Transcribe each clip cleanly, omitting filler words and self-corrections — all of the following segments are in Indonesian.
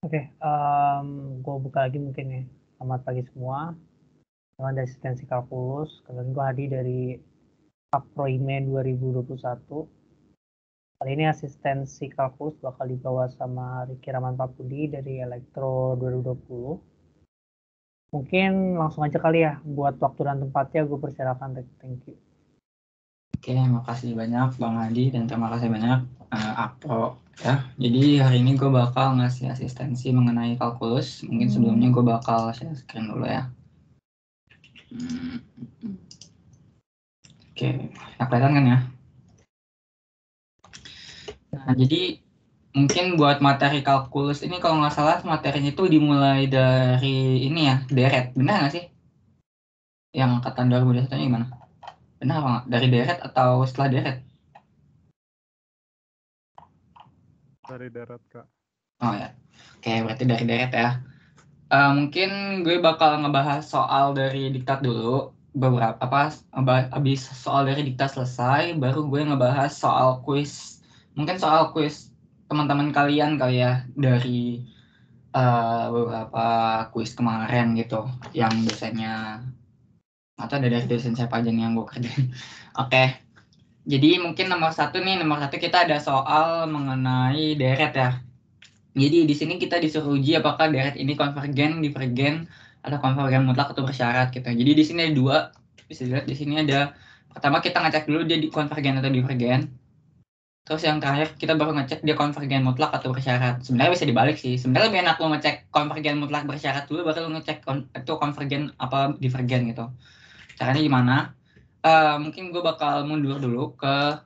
Oke, gue buka lagi mungkin ya. Selamat pagi semua. Dengan asistensi kalkulus. Kalian gue Hadi dari Proime 2021. Kali ini asistensi kalkulus bakal dibawa sama Riki Raman Papudi dari Elektro 2020. Mungkin langsung aja kali ya. Buat waktu dan tempatnya gue persilakan. Thank you. Oke, makasih banyak Bang Hadi dan terima kasih banyak Apro ya. Jadi hari ini gue bakal ngasih asistensi mengenai kalkulus. Mungkin sebelumnya gue bakal share screen dulu ya. Oke, nah, kelihatan kan ya? Nah, jadi mungkin buat materi kalkulus ini kalau nggak salah materinya itu dimulai dari ini ya, deret. Benar nggak sih? Yang angkatan 2021 gimana? Benar apa nggak? Dari deret atau setelah deret? Dari deret, Kak. Oh ya, oke berarti dari deret ya. Mungkin gue bakal ngebahas soal dari diktat dulu. Beberapa habis soal dari diktat selesai, baru gue ngebahas soal kuis. Mungkin soal kuis teman-teman kalian kali ya dari beberapa kuis kemarin gitu, yang biasanya atau ada dari dosen siapa aja nih yang gue kerjain. Oke, jadi mungkin nomor satu kita ada soal mengenai deret ya. Jadi di sini kita disuruh uji apakah deret ini konvergen, divergen, atau konvergen mutlak atau bersyarat gitu. Jadi di sini ada dua, bisa dilihat di sini ada pertama kita ngecek dulu dia di konvergen atau divergen. Terus yang terakhir kita baru ngecek dia konvergen mutlak atau bersyarat. Sebenarnya bisa dibalik sih. Sebenarnya lebih enak lo ngecek konvergen mutlak bersyarat dulu baru lo ngecek itu konvergen apa divergen gitu. Caranya gimana? Mungkin gue bakal mundur dulu ke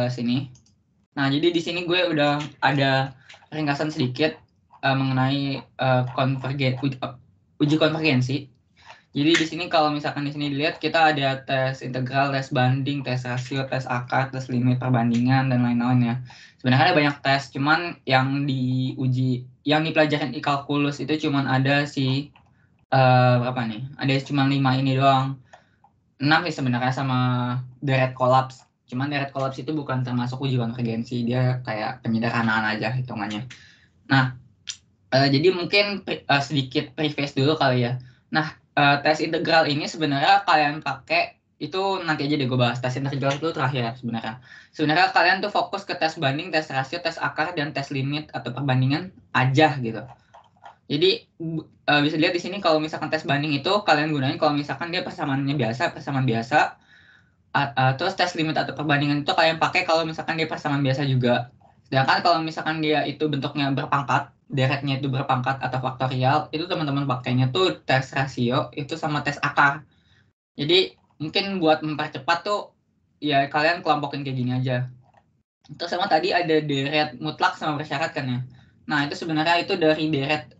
sini. Nah, jadi di sini gue udah ada ringkasan sedikit mengenai uji konvergensi. Jadi di sini kalau misalkan di sini dilihat kita ada tes integral, tes banding, tes rasio, tes akar, tes limit perbandingan dan lain-lain ya. Sebenarnya ada banyak tes, cuman yang diuji, yang dipelajarin di kalkulus itu cuman ada berapa nih? Ada cuma 5 ini doang. 6 sih sebenarnya sama deret kolaps. Cuman deret kolaps itu bukan termasuk uji konvergensi, dia kayak penyederhanaan aja hitungannya. Nah, jadi mungkin sedikit preface dulu kali ya. Nah, tes integral ini sebenarnya kalian pakai itu nanti aja deh gue bahas. Tes integral itu terakhir sebenarnya. Sebenarnya kalian tuh fokus ke tes banding, tes rasio, tes akar, dan tes limit atau perbandingan aja gitu. Jadi bisa lihat di sini kalau misalkan tes banding itu kalian gunain kalau misalkan dia persamaan biasa. Terus tes limit atau perbandingan itu kalian pakai kalau misalkan dia persamaan biasa juga. Sedangkan kalau misalkan dia itu bentuknya berpangkat, deretnya itu berpangkat atau faktorial, itu teman-teman pakainya tuh tes rasio itu sama tes akar. Jadi mungkin buat mempercepat tuh ya kalian kelompokin kayak gini aja. Terus sama tadi ada deret mutlak sama bersyarat kan ya. Nah, itu sebenarnya itu dari deret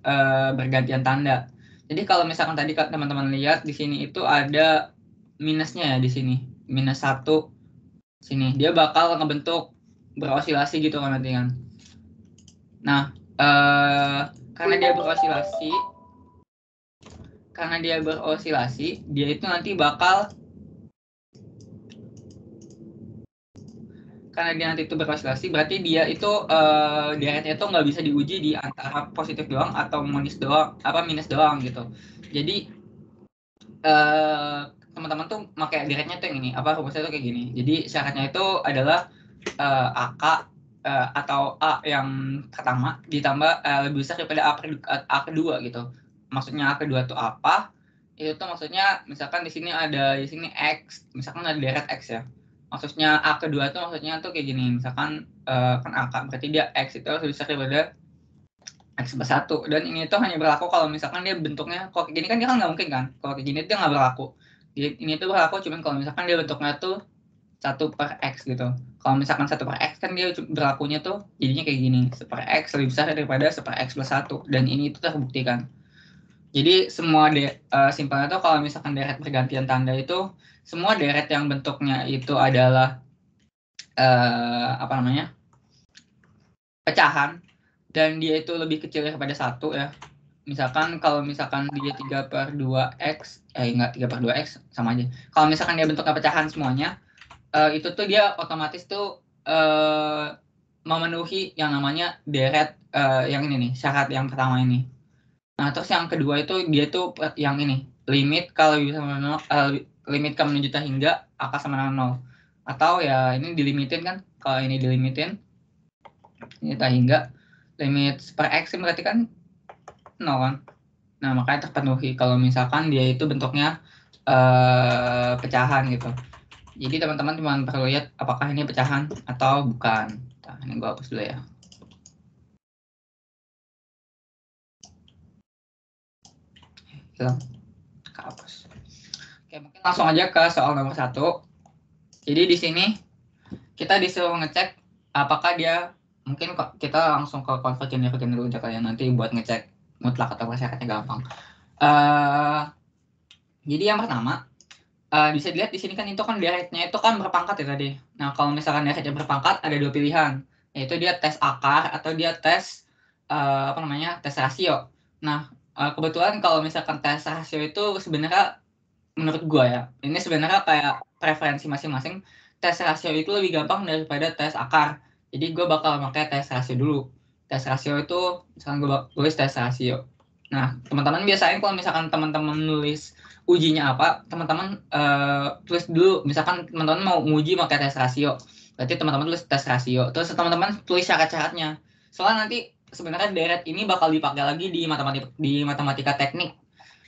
bergantian tanda. Jadi kalau misalkan tadi teman-teman lihat di sini itu ada minusnya ya di sini. -1 sini. Dia bakal ngebentuk berosilasi gitu kan nanti kan. Nah, karena dia berosilasi, dia itu nanti bakal karena dia nanti itu berosilasi, berarti dia itu deretnya itu nggak bisa diuji di antara positif doang atau minus doang gitu. Jadi teman-teman tuh pakai deretnya tuh yang ini, rumusnya tuh kayak gini. Jadi syaratnya itu adalah AK atau A yang pertama ditambah lebih besar daripada A kedua gitu. Maksudnya A kedua tuh apa? Itu tuh maksudnya misalkan di sini X, misalkan ada deret X ya. Maksudnya A kedua tuh maksudnya tuh kayak gini. Misalkan kan angka berarti dia X itu harus lebih besar daripada X plus 1. Dan ini tuh hanya berlaku kalau misalkan dia bentuknya kalau kayak gini kan dia kan nggak mungkin kan. Kalau kayak gini dia nggak berlaku. Ini tuh berlaku cuma kalau misalkan dia bentuknya tuh 1/X gitu. Kalau misalkan 1/X kan dia berlakunya tuh jadinya kayak gini. 1/X lebih besar daripada 1/X plus 1. Dan ini itu terbuktikan. Jadi semua simpelnya tuh kalau misalkan deret pergantian tanda itu semua deret yang bentuknya itu adalah pecahan dan dia itu lebih kecil daripada 1 ya. Misalkan kalau misalkan dia 3/2x, enggak 3/2x sama aja. Kalau misalkan dia bentuknya pecahan semuanya, itu tuh dia otomatis tuh memenuhi yang namanya deret yang ini nih, syarat yang pertama ini. Nah, terus yang kedua itu dia tuh yang ini, limit kalau bisa limit K menuju hingga AK sama dengan 0. Atau ya ini dilimitin kan, kalau ini dilimitin ini hingga limit per X berarti kan 0 kan. Nah, makanya terpenuhi kalau misalkan dia itu bentuknya pecahan gitu. Jadi teman-teman cuma perlu lihat apakah ini pecahan atau bukan. Nah, ini gue hapus dulu ya. Hilang. Hapus. Oke, mungkin langsung aja ke soal nomor 1. Jadi di sini kita disuruh ngecek apakah dia, mungkin kita langsung ke convergen dulu aja kalian, nanti buat ngecek mutlak atau persyaratnya gampang. Jadi yang pertama bisa dilihat di sini kan itu kan directnya itu kan berpangkat ya tadi. Nah, kalau misalkan directnya berpangkat ada 2 pilihan, yaitu dia tes akar atau dia tes tes rasio. Nah, kebetulan kalau misalkan tes rasio itu sebenarnya menurut gua ya, ini sebenarnya kayak preferensi masing-masing. Tes rasio itu lebih gampang daripada tes akar. Jadi gua bakal pakai tes rasio dulu. Tes rasio itu misalkan gua tulis tes rasio. Nah, teman-teman biasain kalau misalkan teman-teman nulis ujinya apa, teman-teman tulis dulu. Misalkan teman-teman mau uji pakai tes rasio, berarti teman-teman tulis tes rasio. Terus teman-teman tulis syarat-syaratnya. Soalnya nanti sebenarnya deret ini bakal dipakai lagi di matematika teknik.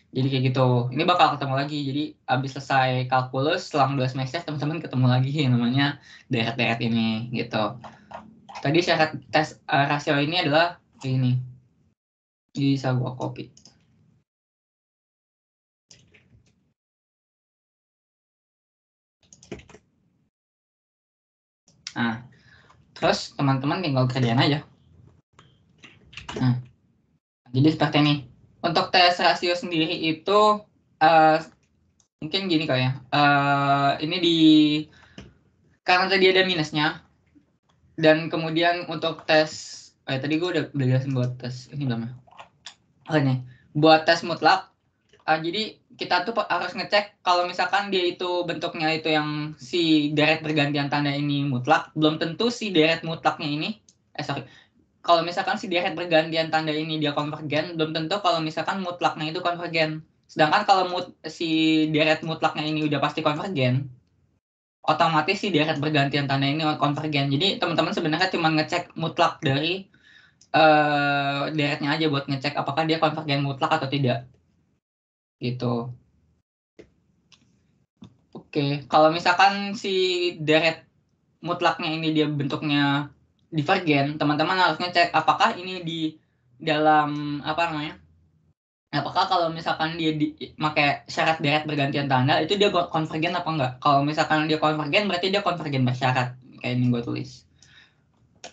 Jadi kayak gitu. Ini bakal ketemu lagi. Jadi abis selesai kalkulus selang 2 semester teman-teman ketemu lagi yang namanya deret-deret ini gitu. Tadi syarat tes rasio ini adalah ini. Bisa gua copy. Nah, terus teman-teman tinggal kerjain aja. Nah, jadi seperti ini. Untuk tes rasio sendiri itu mungkin gini kali ya. Ini karena tadi ada minusnya. Dan kemudian untuk tes, tadi gue udah jelasin buat tes ini belum ya? Oh ini, buat tes mutlak. Jadi kita tuh harus ngecek kalau misalkan dia itu bentuknya itu yang si deret pergantian tanda ini mutlak, belum tentu si deret mutlaknya ini, kalau misalkan si deret pergantian tanda ini dia konvergen, belum tentu kalau misalkan mutlaknya itu konvergen. Sedangkan kalau si deret mutlaknya ini udah pasti konvergen, otomatis si deret pergantian tanda ini konvergen. Jadi teman-teman sebenarnya cuma ngecek mutlak dari deretnya aja buat ngecek apakah dia konvergen mutlak atau tidak. Gitu. Oke, kalau misalkan si deret mutlaknya ini dia bentuknya divergen, teman-teman harus ngecek apakah ini di dalam apakah kalau misalkan dia pakai syarat deret bergantian tanda itu dia konvergen apa enggak? Kalau misalkan dia konvergen berarti dia konvergen bersyarat, kayak ini gue tulis.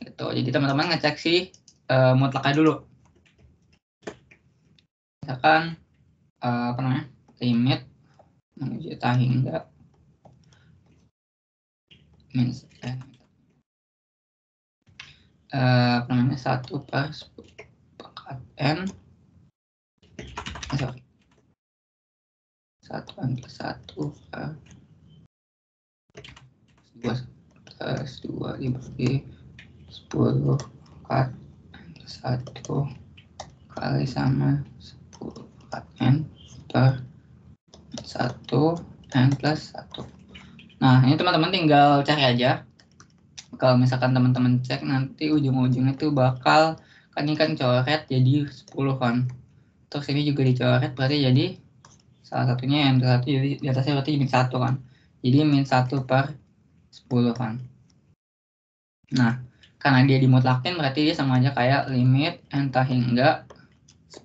Gitu. Jadi teman-teman ngecek si mutlaknya dulu. Misalkan limit menuju hingga min 1 per 10 pangkat n, sorry, 1 n plus 1 per 2 dibagi 10 pangkat n plus 1 kali sama 10 pangkat n per 1 n plus 1. Nah, ini teman-teman tinggal cari aja. Kalau misalkan teman-teman cek nanti ujung-ujungnya tuh bakal kan ini kan coret jadi 10 kan. Terus ini juga dicoret berarti jadi salah satunya yang satu jadi di atasnya berarti min 1 kan. Jadi min 1 per 10 kan. Nah, karena dia dimutlakin berarti dia sama aja kayak limit n hingga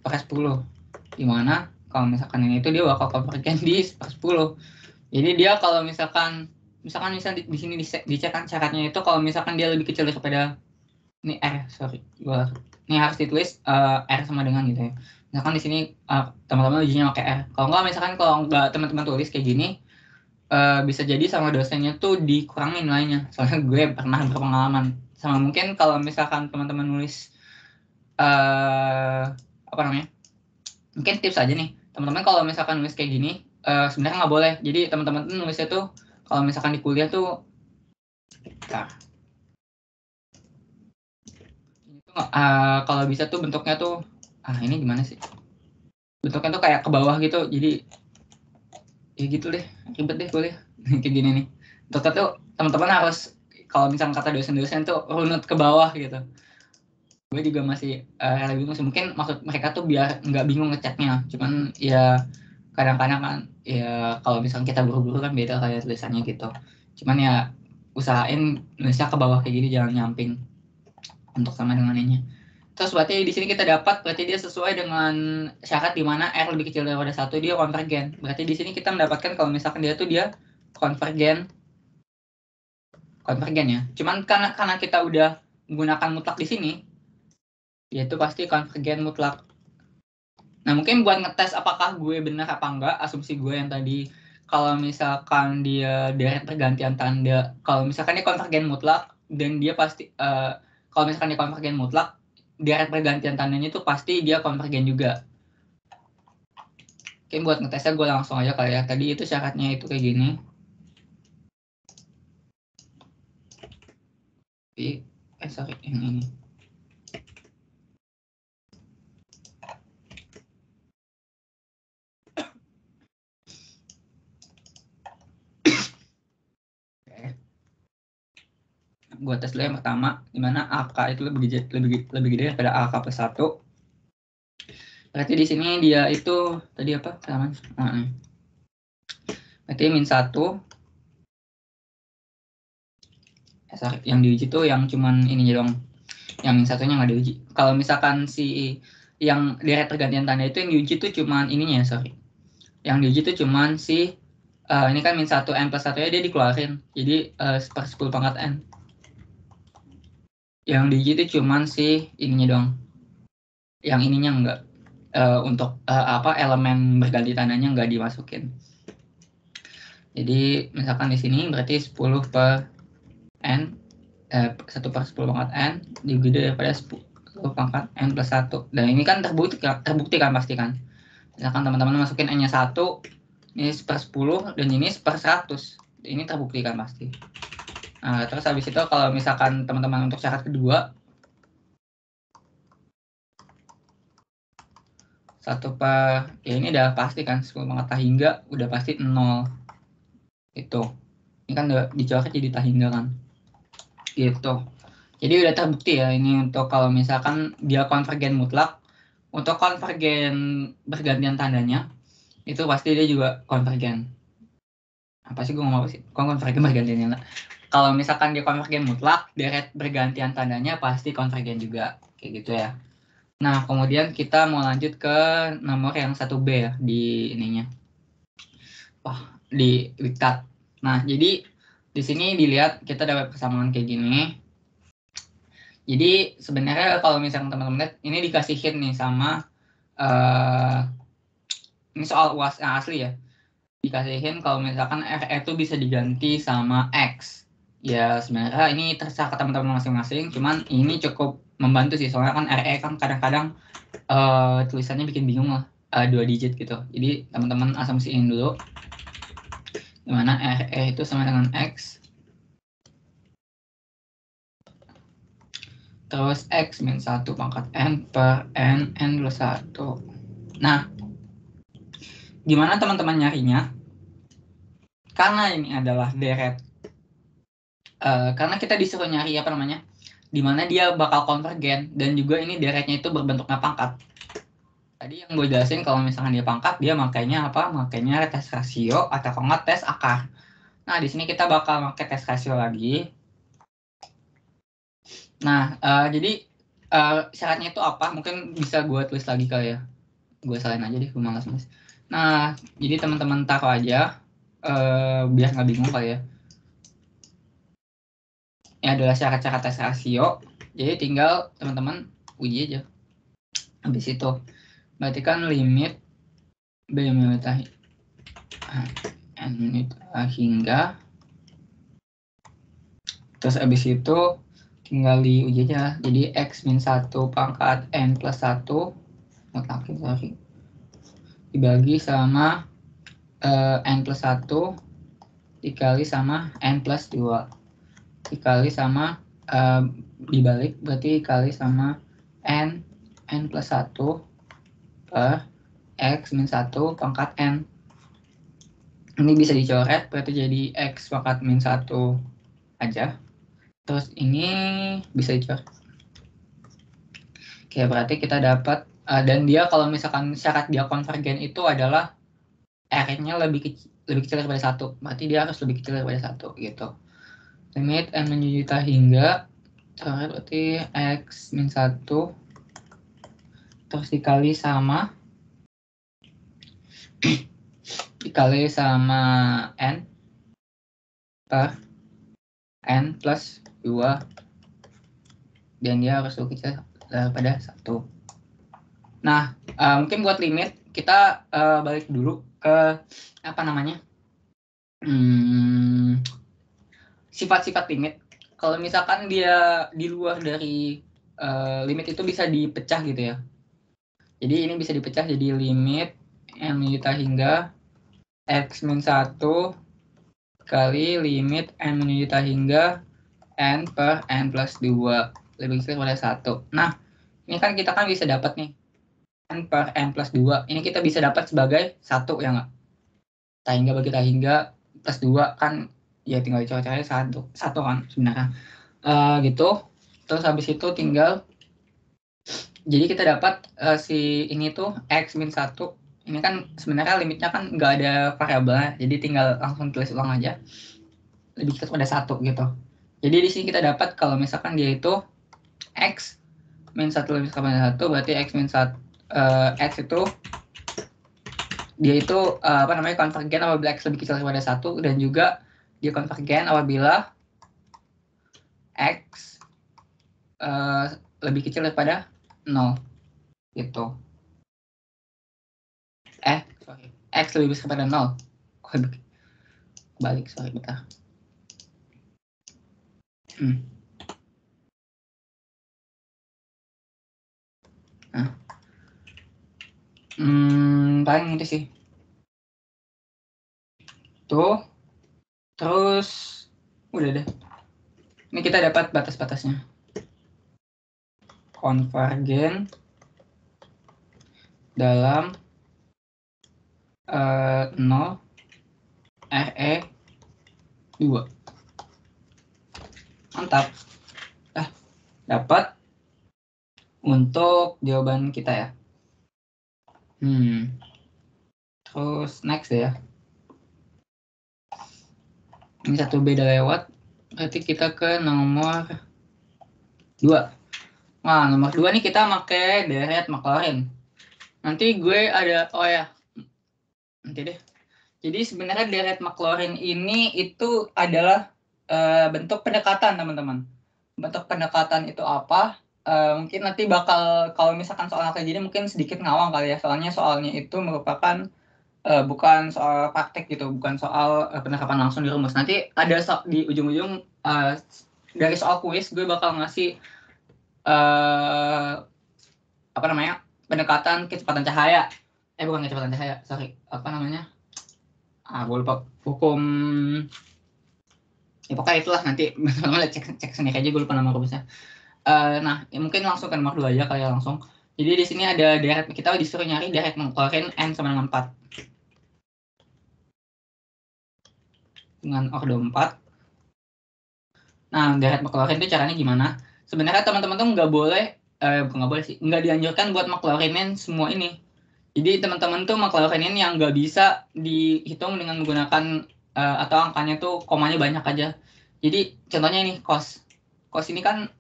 per 10. Dimana kalau misalkan ini itu dia bakal konvergen di per 10. Jadi dia kalau misalkan di sini dicek kan syaratnya itu kalau misalkan dia lebih kecil daripada ini ini harus ditulis R sama dengan gitu ya. Misalkan di sini teman-teman ujinya pakai R. Kalau nggak teman-teman tulis kayak gini bisa jadi sama dosennya tuh dikurangin nilainya. Soalnya gue pernah berpengalaman. Sama mungkin kalau misalkan teman-teman nulis mungkin tips aja nih. Teman-teman kalau misalkan nulis kayak gini sebenarnya nggak boleh. Jadi teman-teman tuh nulisnya tuh kalau misalkan di kuliah tuh ini tuh kalau bisa tuh bentuknya tuh ini gimana sih? Bentuknya tuh kayak ke bawah gitu. Jadi ya gitu deh, ribet deh kuliah kayak gini nih. Bentuknya tuh teman-teman harus kalau misalnya kata dosen-dosen tuh runut ke bawah gitu. Gue juga masih bingung sih. Mungkin maksud mereka tuh biar nggak bingung ngeceknya. Cuman ya kadang-kadang kan ya kalau misalnya kita buru-buru kan beda kayak tulisannya gitu. Cuman ya usahain nulisnya ke bawah kayak gini, jangan nyamping untuk sama dengan ini. Terus berarti di sini kita dapat berarti dia sesuai dengan syarat di mana R lebih kecil daripada 1 dia konvergen. Berarti di sini kita mendapatkan kalau misalkan dia tuh dia konvergen ya. Cuman karena kita udah menggunakan mutlak di sini, yaitu pasti konvergen mutlak. Nah, mungkin buat ngetes apakah gue benar apa enggak, asumsi gue yang tadi, kalau misalkan dia deret pergantian tanda, kalau misalkan dia konvergen mutlak, dan dia pasti, kalau misalkan dia konvergen mutlak, deret pergantian tandanya itu pasti dia konvergen juga. Oke, buat ngetesnya gue langsung aja kali ya. Tadi itu syaratnya itu kayak gini. Sorry, yang ini. Gue tes dulu yang pertama, dimana AK itu lebih gede daripada AK plus 1. Berarti di sini dia itu tadi apa? Berarti min 1. Sorry, yang diuji tuh yang cuman ini doang. Yang min 1-nya nggak diuji. Kalau misalkan si yang deret pergantian tanda itu yang diuji tuh cuman ininya, sorry. Yang diuji tuh cuman si ini kan min 1 n plus 1-nya dia dikeluarin. Jadi per 10 pangkat n. Yang diuji itu cuman si ininya doang. Yang ininya enggak. Untuk elemen berganti tandanya enggak dimasukin. Jadi misalkan di sini berarti 10 per n 1 per 10 pangkat n lebih gede daripada 10 pangkat n plus 1. Dan ini kan terbukti kan pasti kan. Misalkan teman-teman masukin n-nya 1, ini per 10 dan ini per 100. Ini terbukti kan pasti. Nah, terus habis itu kalau misalkan teman-teman untuk syarat kedua 1 per, ya ini udah pasti kan 10 pangkat tahingga udah pasti 0. Itu. Ini kan udah dicoret jadi tahingga kan. Gitu. Jadi udah terbukti ya ini untuk kalau misalkan dia konvergen mutlak. Untuk konvergen bergantian tandanya itu pasti dia juga konvergen. Apa sih gue ngomong apa sih? Konvergen bergantian tanda. Kalau misalkan dia konvergen mutlak, deret bergantian tandanya pasti konvergen juga. Kayak gitu ya. Nah, kemudian kita mau lanjut ke nomor yang 1B ya di ininya. Di Wiktat. Nah, jadi di sini dilihat kita dapat persamaan kayak gini. Jadi sebenarnya kalau misalnya teman-teman lihat ini dikasihin nih sama ini soal UAS yang asli ya. Dikasihin kalau misalkan RE itu bisa diganti sama X. Ya sebenarnya ini terserah ke teman-teman masing-masing, cuman ini cukup membantu sih soalnya kan RE kan kadang-kadang tulisannya bikin bingung lah, 2 digit gitu. Jadi teman-teman asumsiin dulu dimana RE itu sama dengan X terus X min 1 pangkat N per N plus 1. Nah, gimana teman-teman nyarinya? Karena ini adalah deret. Karena kita disuruh nyari apa namanya? Dimana dia bakal konvergen dan juga ini deretnya itu berbentuknya pangkat. Tadi yang gue jelasin kalau misalkan dia pangkat, dia makanya apa? Makanya tes rasio atau kalau nggak tes akar. Nah, di sini kita bakal pakai tes rasio lagi. Nah, jadi syaratnya itu apa? Mungkin bisa gue tulis lagi kali ya. Gue salin aja deh, gue malas nulis. Nah, jadi teman-teman taruh aja biar nggak bingung kali ya. Ini adalah syarat-syarat tes rasio. Jadi tinggal teman-teman uji aja. Habis itu, berarti kan limit B minus N minus hingga. Terus habis itu tinggal diuji aja. Jadi X min 1 pangkat N plus 1 mutlakin, sorry, dibagi sama N plus 1 dikali sama N plus 2 dikali sama dibalik berarti dikali sama n plus 1 per x min 1 pangkat n. Ini bisa dicoret, berarti jadi x pangkat min 1 aja. Terus ini bisa dicoret. Oke, berarti kita dapat, dan dia kalau misalkan syarat dia konvergen itu adalah R-nya lebih kecil daripada 1. Berarti dia harus lebih kecil daripada 1 gitu. Limit n menjuta hingga, coret berarti x min 1 terus dikali sama n per n plus 2, dan dia harus lebih kecil daripada 1. Nah, mungkin buat limit kita balik dulu ke apa namanya, sifat-sifat limit. Kalau misalkan dia di luar dari limit itu bisa dipecah gitu ya. Jadi ini bisa dipecah jadi limit n menjuta hingga x min 1 kali limit n menjuta hingga n per n plus 2 lebih kecil daripada 1. Nah, ini kan kita kan bisa dapat nih n per n plus 2. Ini kita bisa dapat sebagai 1 ya nggak? Hingga bagi hingga plus 2 kan ya tinggal dicoret-coret 1 kan sebenarnya. Gitu. Terus habis itu tinggal, jadi kita dapat si ini tuh x min 1. Ini kan sebenarnya limitnya kan nggak ada variabelnya, jadi tinggal langsung tulis ulang aja. Lebih kecil pada 1 gitu. Jadi di sini kita dapat kalau misalkan dia itu x min 1 lebih kecil pada 1, berarti x min 1 x itu dia itu konvergen apabila x lebih kecil daripada 1, dan juga dia konvergen apabila x lebih kecil daripada 0 gitu. X lebih besar pada 0. Balik, sorry, bentar. Nah. Paling itu sih. Tuh. Terus udah deh. Ini kita dapat batas-batasnya. Konvergen dalam 0 RE 2. Mantap. Dapat untuk jawaban kita ya. Terus next ya. Ini 1B udah lewat. Berarti kita ke nomor 2. Nah, nomor 2 nih kita pakai deret Maclaurin. Nanti gue ada, nanti deh. Jadi sebenarnya deret Maclaurin ini itu adalah bentuk pendekatan, teman-teman. Bentuk pendekatan itu apa? Mungkin nanti bakal, kalau misalkan soal kayak gini mungkin sedikit ngawang kali ya. Soalnya soalnya itu merupakan bukan soal praktek gitu, bukan soal penerapan langsung di rumus. Nanti ada di ujung-ujung dari soal kuis gue bakal ngasih pendekatan kecepatan cahaya. Bukan kecepatan cahaya, sorry. Gue lupa, hukum. Ya pokoknya itulah, nanti teman-teman cek sendiri aja, gue lupa nama rumusnya. Nah, mungkin langsung ke nomor 2 aja kayak langsung. Jadi di sini ada deret, kita disuruh nyari deret Maclaurin n sama dengan 4. Dengan ordo 4. Nah, deret Maclaurin itu caranya gimana? Sebenarnya teman-teman tuh nggak dianjurkan buat Maclaurinin semua ini. Jadi teman-teman tuh Maclaurinin yang nggak bisa dihitung dengan menggunakan atau angkanya tuh komanya banyak aja. Jadi contohnya ini cos ini kan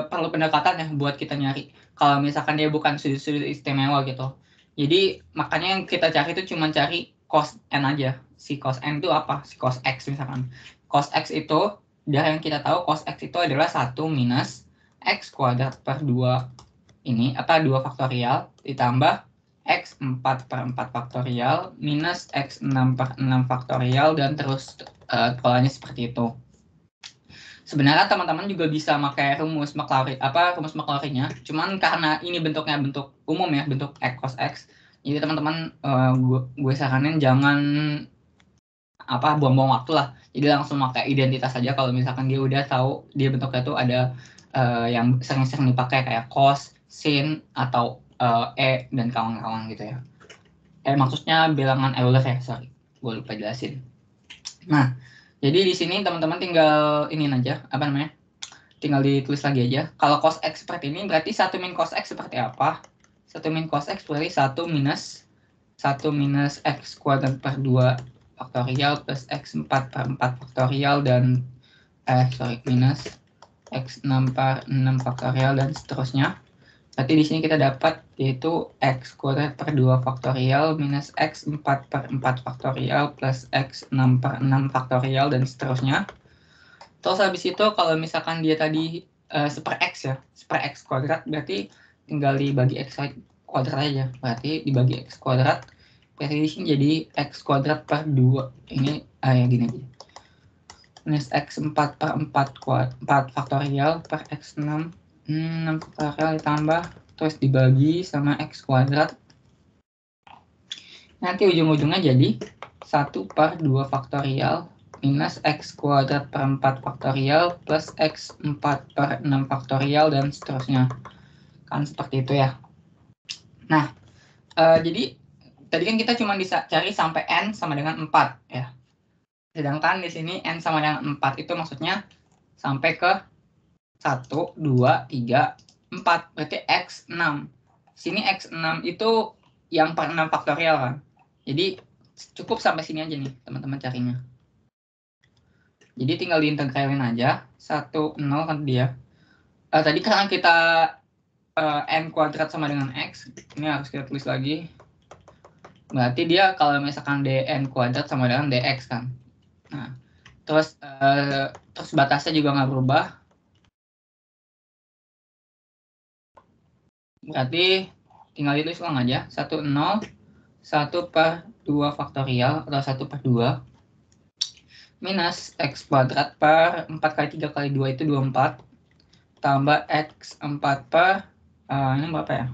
perlu pendekatan ya buat kita nyari. Kalau misalkan dia bukan sudut-sudut istimewa gitu. Jadi makanya yang kita cari itu cuma cari cos n aja. Si cos n itu apa? Si cos x misalkan. Cos x itu, dari yang kita tahu cos x itu adalah 1 minus x kuadrat per 2 ini, 2 faktorial ditambah x 4 per 4 faktorial minus x 6 per 6 faktorial, dan terus polanya seperti itu. Sebenarnya teman-teman juga bisa pakai rumus Maclaurin, rumus Maclaurinnya, cuman karena ini bentuknya bentuk umum ya, bentuk x cos x, jadi teman-teman gue saranin jangan buang-buang waktu lah. Jadi langsung pakai identitas saja kalau misalkan dia udah tahu dia bentuknya tuh ada yang sering-sering dipakai kayak cos, sin, atau E, dan kawan-kawan gitu ya. Maksudnya bilangan Euler ya, sorry. Gue lupa jelasin. Nah, jadi di sini teman-teman tinggal ini aja, apa namanya? Tinggal ditulis lagi aja. Kalau cos X seperti ini, berarti 1 min cos X seperti apa? 1 min cos X berarti 1 minus X kuadrat per 2 faktorial plus X4 per 4 faktorial dan minus X6 per 6 faktorial dan seterusnya. Berarti di sini kita dapat yaitu X kuadrat per 2 faktorial minus X4 per 4 faktorial plus X6 per 6 faktorial dan seterusnya. Terus habis itu kalau misalkan dia tadi seper X ya, seper X kuadrat, berarti tinggal dibagi X kuadrat aja. Berarti dibagi X kuadrat, berarti di sini jadi X kuadrat per 2. Ini ya gini aja. Minus X4 per 4 faktorial per X6 faktorial ditambah terus dibagi sama X kuadrat. Nanti ujung-ujungnya jadi 1 per 2 faktorial minus X kuadrat per 4 faktorial plus X4 per 6 faktorial dan seterusnya. Kan seperti itu ya. Nah, jadi tadi kan kita cuma bisa cari sampai N sama dengan 4 ya. Sedangkan di sini N sama dengan 4 itu maksudnya sampai ke 1, 2, 3, 4. Berarti X6. Sini X6 itu yang per 6 faktorial kan. Jadi cukup sampai sini aja nih teman-teman carinya. Jadi tinggal diintegralin aja. 1, 0 kan dia. Tadi karena kita N kuadrat sama dengan X. Ini harus kita tulis lagi. Berarti dia kalau misalkan dN kuadrat sama dengan dx kan. Nah, terus batasnya juga nggak berubah. Berarti tinggal ditulis ulang aja. 1, 0, 1 per 2 faktorial atau 1 per 2 minus X kuadrat per 4 kali 3 kali 2 itu 24 tambah X4 per ini berapa ya?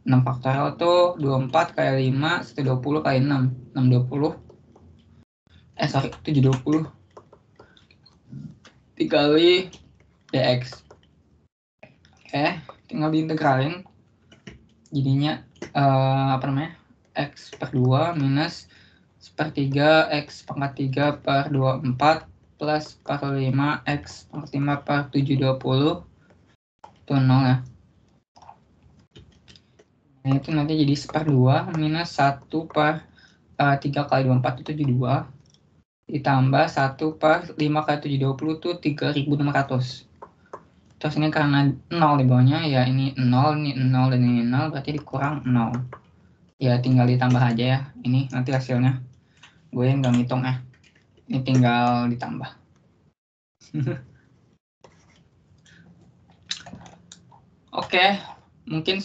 6 faktorial tuh 24 kali 5 120 kali 6 620 720 dikali dx. Oke, tinggal diintegralin jadinya X per 2 minus sepertiga X pangkat 3 per 24 plus per 5 X pangkat 5 per 720 itu 0 ya. Nah itu nanti jadi seperdua minus 1 per 3 kali 24 itu 72 ditambah 1 per 5 kali 720 itu 3600. Terus ini karena 0 di bawahnya ya ini 0, ini 0 dan ini 0 berarti dikurang 0. Ya tinggal ditambah aja ya. Ini nanti hasilnya. Gue nggak ngitung ya. Ini tinggal ditambah. Oke. Mungkin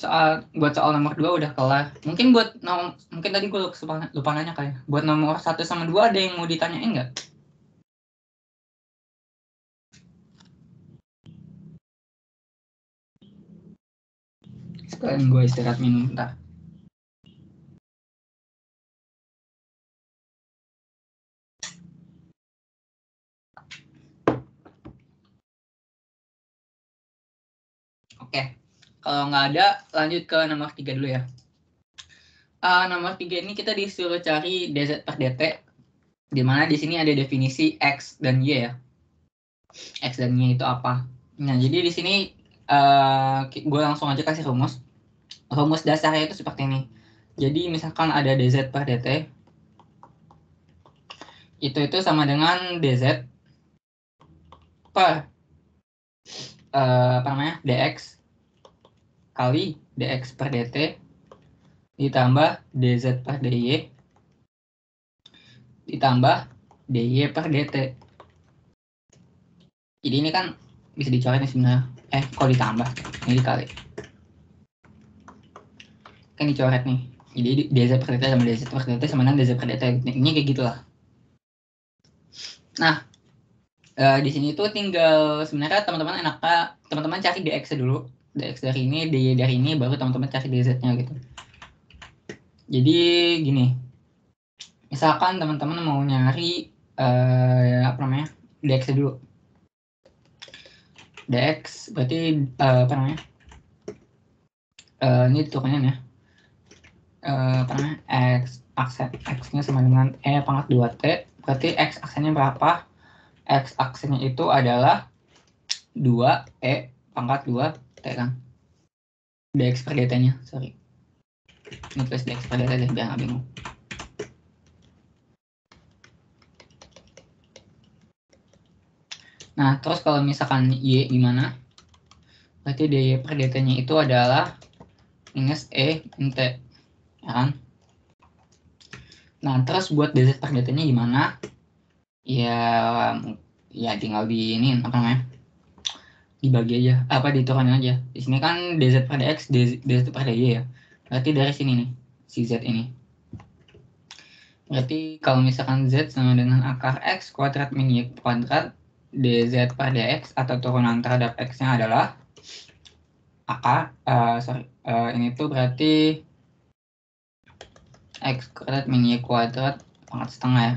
buat soal nomor 2 udah kelar. Mungkin mungkin tadi gue lupa nanya kali. Buat nomor 1 sama 2 ada yang mau ditanyain nggak? Sekalian gue istirahat minum bentar. Oke. Kalau nggak ada, lanjut ke nomor 3 dulu ya. Nomor 3 ini kita disuruh cari dz per dt, di mana di sini ada definisi x dan y ya. X dan y itu apa? Nah, jadi di sini gue langsung aja kasih rumus. Rumus dasarnya itu seperti ini. Jadi misalkan ada dz per dt, itu sama dengan dz per dx kali dx per dt ditambah dz per dy ditambah dy per dt. Jadi ini kan bisa dicoret nih sebenarnya. Kalau ditambah, ini dikali. Kan dicoret nih. Jadi dz per dt sama dz per dt sama dengan dz per dt. Ini kayak gitulah. Nah, di sini tuh tinggal sebenarnya teman-teman cari dx dulu. Dx dari ini, dy dari ini, baru teman-teman cari dz-nya gitu. Jadi gini. Misalkan teman-teman mau nyari dx dulu. Dx berarti ini turunan ya. Apa namanya? X-nya sama dengan E pangkat 2T. Berarti X aksennya berapa? X aksennya itu adalah 2E pangkat 2T kan. dx per dt-nya, sorry. Ini tulis dx per dt deh, biar nggak bingung. Nah, terus kalau misalkan Y gimana? Berarti dy per dt-nya itu adalah minus E min T. Ya kan? Nah, terus buat dz per dt-nya gimana? Ya tinggal di ini, apa namanya? Dibagi aja, diturunin aja. Di sini kan dz per dx, dz per dy ya. Berarti dari sini nih, si z ini. Berarti kalau misalkan z sama dengan akar x kuadrat min y kuadrat, dz per dx atau turunan terhadap x-nya adalah akar, ini tuh berarti x kuadrat min y kuadrat pangkat setengah ya.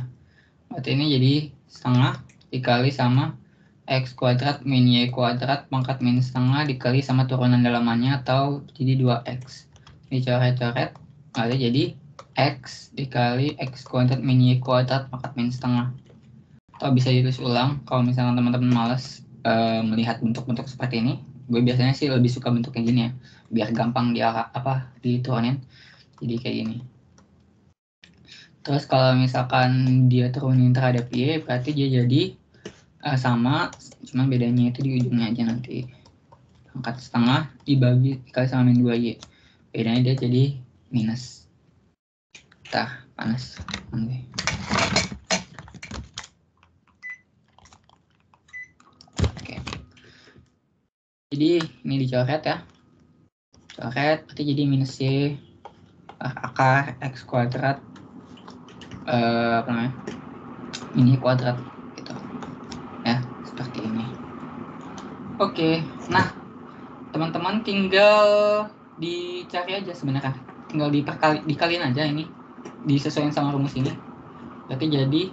Berarti ini jadi setengah dikali sama x kuadrat min y kuadrat pangkat min setengah dikali sama turunan dalamannya atau jadi 2x. Dicoret-coret, lalu jadi x dikali x kuadrat min y kuadrat pangkat min setengah. Atau bisa ditulis ulang kalau misalnya teman-teman malas melihat bentuk-bentuk seperti ini. Gue biasanya sih lebih suka bentuk kayak gini ya, biar gampang diturunin. Jadi kayak gini. Terus kalau misalkan dia turunin terhadap y, berarti dia jadi sama, cuma bedanya itu di ujungnya aja nanti. Pangkat setengah dikali sama min 2y. Bedanya dia jadi minus. Panas. Oke. Jadi ini dicoret ya. Coret berarti jadi minus y akar x kuadrat min y kuadrat gitu. Ya, seperti ini. Oke. Nah, teman-teman tinggal dicari aja sebenarnya. Tinggal dikaliin aja ini. Disesuaikan sama rumus ini. Berarti jadi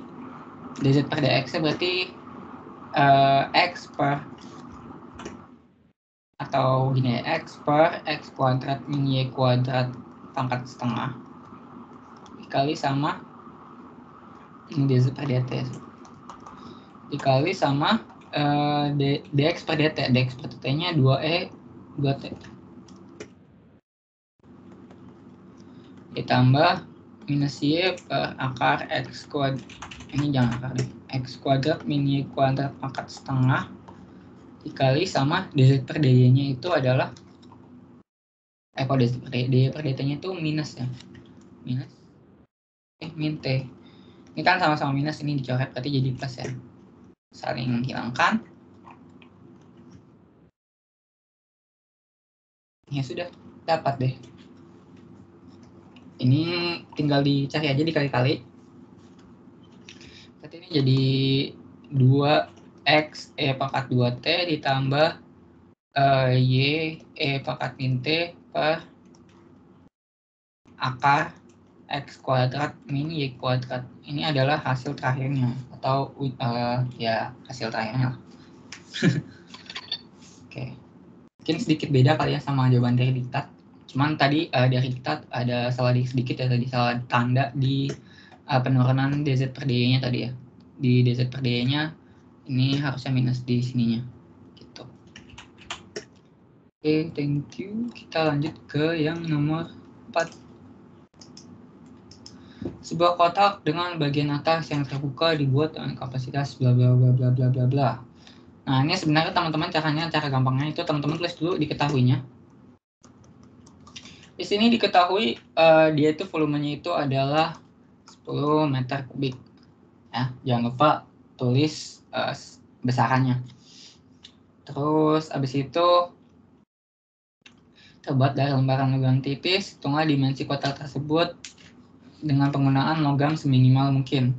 dz per dx berarti x per, atau gini ya, x per x kuadrat min y kuadrat pangkat setengah dikali sama ini dz per dt dikali sama dx per dt. Dx per dt nya 2e 2t ditambah minus y per akar x kuadrat, ini jangan akar deh, x kuadrat min y kuadrat pangkat setengah dikali sama dz per dy nya itu adalah kalau dz per dt nya itu minus ya, minus min t. Ini kan sama-sama minus, ini dicoret berarti jadi plus ya, saling menghilangkan. Ya sudah, dapat deh. Ini tinggal dicari aja dikali-kali. Berarti ini jadi 2x e pangkat 2t ditambah y e pangkat min t per akar x kuadrat min y kuadrat. Ini adalah hasil terakhirnya atau ya hasil terakhirnya. Oke. Mungkin sedikit beda kali ya sama jawaban dari diktat. Cuman tadi dari diktat ada salah sedikit ya, tadi salah tanda di penurunan dz per dy-nya tadi ya. Di dz per dy-nya ini harusnya minus di sininya. Gitu. Oke, thank you. Kita lanjut ke yang nomor 4. Sebuah kotak dengan bagian atas yang terbuka dibuat dengan kapasitas bla bla bla bla bla bla bla. Nah, ini sebenarnya teman-teman cara gampangnya itu teman-teman tulis dulu diketahuinya. Di sini diketahui dia itu volumenya itu adalah 10 meter kubik. Ya, jangan lupa tulis besarannya. Terus habis itu terbuat dari lembaran logam tipis, hitunglah dimensi kotak tersebut dengan penggunaan logam seminimal mungkin.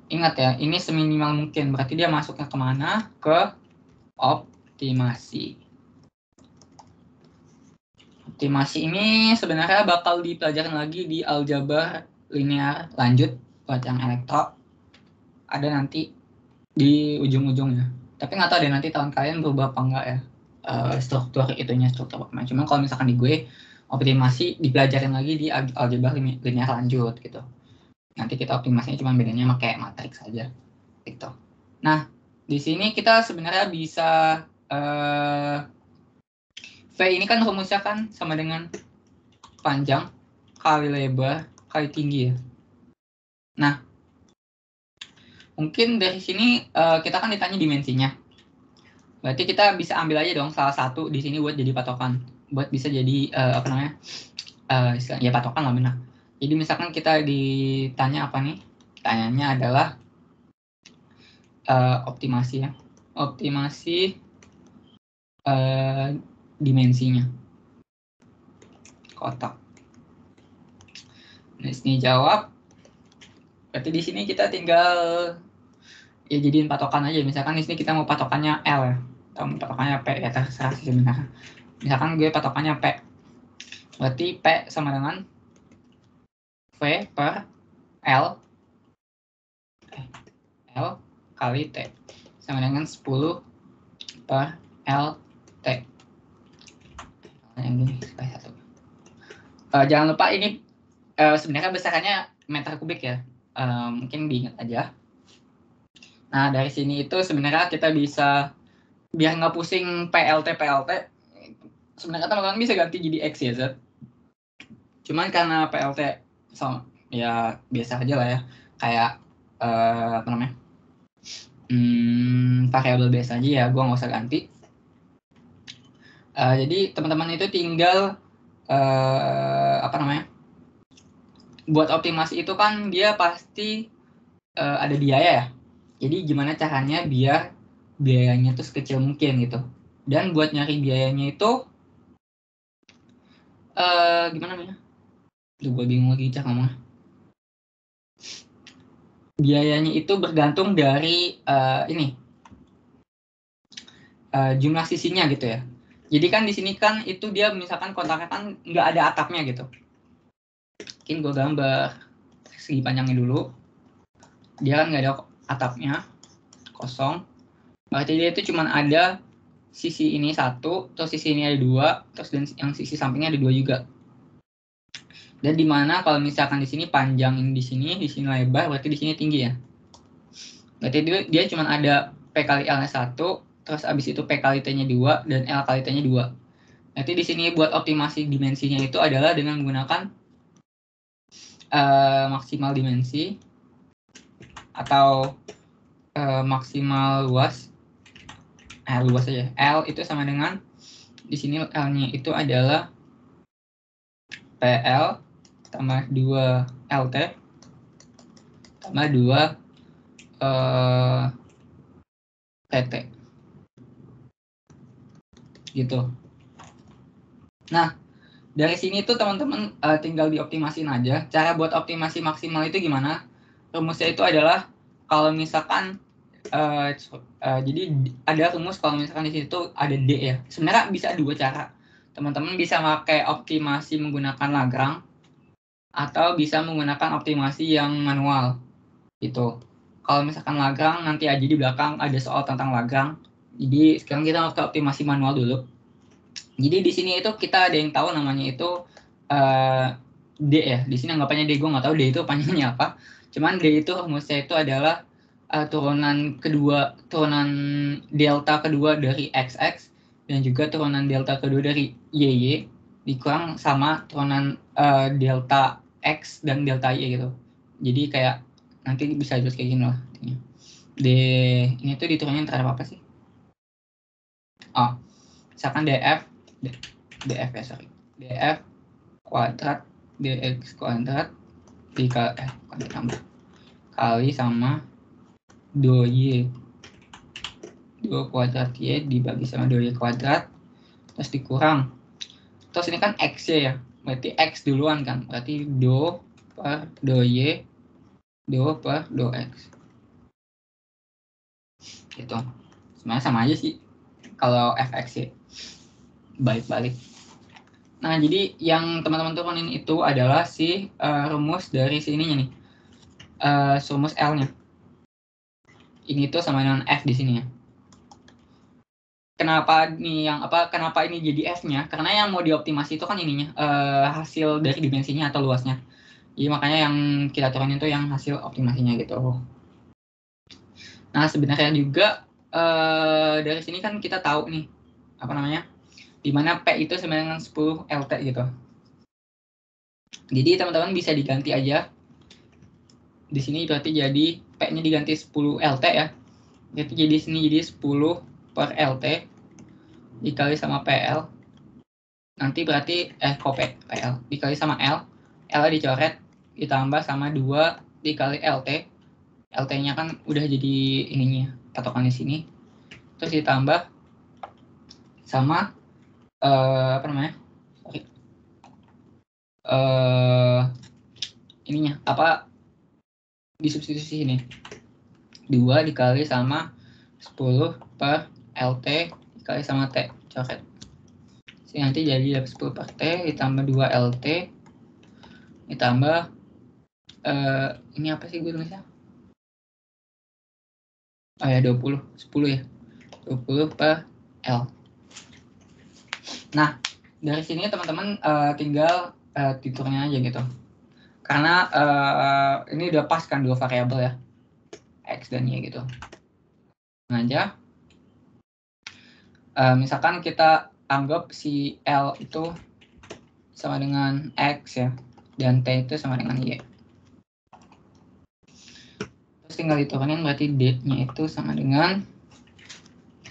Ingat ya, ini seminimal mungkin, berarti dia masuknya kemana? Ke optimasi. Optimasi ini sebenarnya bakal dipelajarin lagi di aljabar linear lanjut buat yang elektro. Ada nanti di ujung-ujungnya. Tapi nggak tahu deh nanti tahun kalian berubah apa enggak ya. struktur itunya, struktur Pacman. Cuma kalau misalkan di gue optimasi dipelajarin lagi di algebra linear lanjut gitu. Nanti kita optimasinya cuma bedanya pakai matriks saja gitu. Nah, di sini kita sebenarnya bisa V ini kan rumusnya kan sama dengan panjang kali lebar kali tinggi ya. Nah, mungkin dari sini kita kan ditanya dimensinya. Berarti kita bisa ambil aja dong salah satu di sini buat jadi patokan. Buat bisa jadi apa namanya? Ya patokan lah benar. Jadi misalkan kita ditanya apa nih? Tanyanya adalah optimasi ya. Optimasi dimensinya. Kotak. Nah, sini jawab. Berarti di sini kita tinggal ya jadiin patokan aja. Misalkan di sini kita mau patokannya L ya. Atau mau patokannya P ya, terserah sih sebenarnya. Misalkan gue patokannya P. Berarti P sama dengan V per L kali T sama dengan 10 per L T. Yang gini supaya satu. Jangan lupa ini sebenarnya besarannya meter kubik ya. Mungkin diingat aja. Nah, dari sini itu sebenarnya kita bisa biar nggak pusing PLT sebenarnya teman-teman bisa ganti jadi X ya Z. Cuman karena PLT sama ya biasa aja lah ya, kayak apa namanya variabel biasa aja ya, gue nggak usah ganti. Jadi teman-teman itu tinggal apa namanya buat optimasi itu kan dia pasti ada biaya ya. Jadi gimana caranya biar biayanya tuh sekecil mungkin gitu. Dan buat nyari biayanya itu gimana namanya? Duh, gue bingung lagi cara ngomongnya. Biayanya itu bergantung dari ini jumlah sisinya gitu ya. Jadi kan di sini kan itu dia misalkan kotaknya kan nggak ada atapnya gitu. Mungkin gue gambar segi panjangnya dulu. Dia kan nggak ada atapnya, kosong. Berarti dia itu cuma ada sisi ini satu, terus sisi ini ada dua, terus dan yang sisi sampingnya ada dua juga. Dan di mana kalau misalkan di sini panjang ini di sini lebar, berarti di sini tinggi ya. Berarti dia cuma ada P kali L-nya 1, terus abis itu P kali T-nya 2, dan L kali T-nya 2. Nanti di sini buat optimasi dimensinya itu adalah dengan menggunakan maksimal dimensi atau maksimal luas. Luas aja. L itu sama dengan di sini L-nya itu adalah PL tambah 2 LT tambah 2 TT gitu. Nah, dari sini tuh teman-teman tinggal dioptimasin aja. Cara buat optimasi maksimal itu gimana? Rumusnya itu adalah kalau misalkan jadi ada rumus kalau misalkan di situ ada D ya. Sebenarnya bisa dua cara. Teman-teman bisa pakai optimasi menggunakan Lagrange atau bisa menggunakan optimasi yang manual gitu. Kalau misalkan Lagrange nanti aja di belakang ada soal tentang Lagrange. Jadi sekarang kita pakai optimasi manual dulu. Jadi di sini itu kita ada yang tahu namanya itu D ya. Di sini anggapannya D, gue nggak tahu D itu panjangnya apa. Cuman D itu rumusnya itu adalah turunan delta kedua dari XX dan juga turunan delta kedua dari YY dikurang sama turunan delta X dan delta Y gitu. Jadi kayak nanti bisa terus kayak gini lah. D ini tuh diturunin terhadap apa sih? Misalkan DF ya sorry. DF kuadrat DX kuadrat kali sama 2Y 2 kuadrat Y dibagi sama 2Y kuadrat terus dikurang terus ini kan X ya berarti X duluan kan berarti 2 per 2Y 2 per 2X gitu. Sebenarnya sama aja sih kalau fx ya balik-balik. Nah jadi yang teman-teman turunin itu adalah si rumus dari sininya nih rumus L nya ini tuh sama dengan F di sini ya. kenapa ini jadi F-nya? Karena yang mau dioptimasi itu kan ininya hasil dari dimensinya atau luasnya. Jadi makanya yang kita turunin itu yang hasil optimasinya gitu. Nah, sebenarnya juga dari sini kan kita tahu nih di mana P itu sama dengan 10 LT gitu. Jadi teman-teman bisa diganti aja. Di sini berarti jadi P-nya diganti 10 LT ya. Jadi sini jadi 10 per LT dikali sama PL. Nanti berarti PL dikali sama L. L dicoret ditambah sama 2 dikali LT. LT-nya kan udah jadi ininya patokan di sini. Terus ditambah sama ininya disubstitusi ini 2 dikali sama 10 per LT dikali sama T coret. Jadi nanti jadi 10 per T ditambah 2 LT ditambah ini apa sih gue tulisnya? Oh ya 10 ya 20 per L. Nah dari sini teman-teman tinggal titurnya aja gitu, karena ini udah pas kan dua variabel ya, X dan Y gitu. Nah aja misalkan kita anggap si L itu sama dengan X ya, dan T itu sama dengan Y. Terus tinggal diturunin, berarti D-nya itu sama dengan,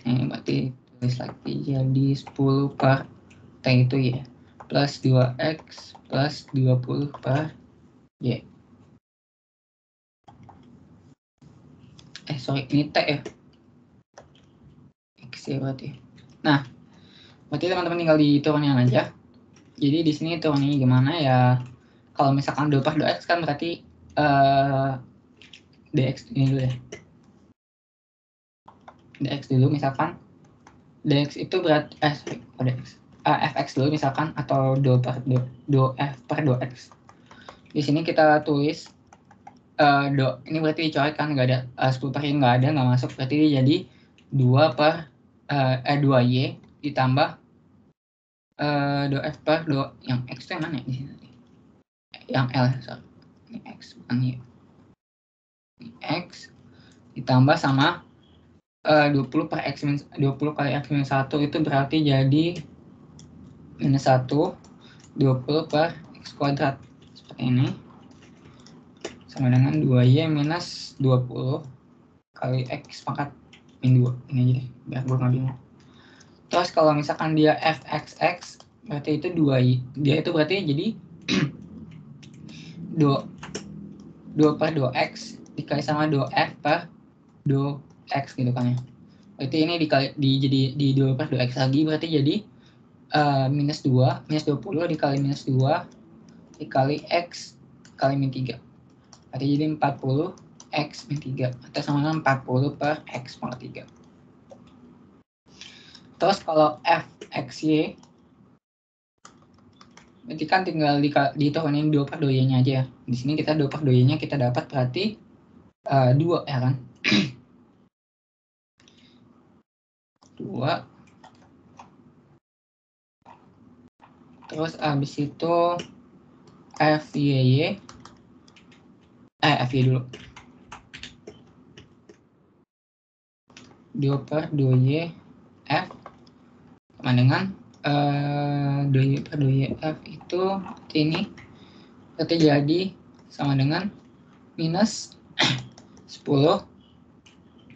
ini berarti tulis lagi jadi 10 per T itu Y, plus 2X plus 20 per Y. Sorry, ini T ya. X ya berarti. Nah, berarti teman-teman tinggal diturunin aja. Jadi di sini turunnya gimana ya? Kalau misalkan 2 per 2X kan berarti DX ini dulu ya. DX dulu misalkan. DX itu berarti FX dulu misalkan, atau 2 F per 2X. Di sini kita tulis ini berarti dicoret kan, nggak ada 10 per Y nggak masuk, berarti jadi 2 per 2Y ditambah 2F per 2 yang X itu yang mana ya di sini? Yang L, sorry. Ini X bukan Y. Ini X ditambah sama 20 per X 20 kali X minus 1 itu berarti jadi minus 1 20 per X kuadrat seperti ini, sama dengan 2Y minus 20 kali X pangkat min 2. Ini aja deh biar gue nggak bingung. Terus kalau misalkan dia FXX berarti itu 2Y, dia itu berarti jadi 2 per 2X dikali sama 2F per 2X gitu kan ya. Berarti ini jadi 2 per 2X lagi, berarti jadi minus 2, minus 20 dikali minus 2 dikali X kali min 3. Berarti jadi 40 X min 3 atau sama dengan 40 per X pangkat 3. Terus kalau FXY berarti kan tinggal diturunin 2 per 2Y nya aja ya. Di sini kita 2 per 2Y nya kita dapat berarti 2 ya kan. 2. Terus abis itu FY dulu 2 per 2Y F sama dengan 2Y per 2Y F itu ini berarti jadi sama dengan minus 10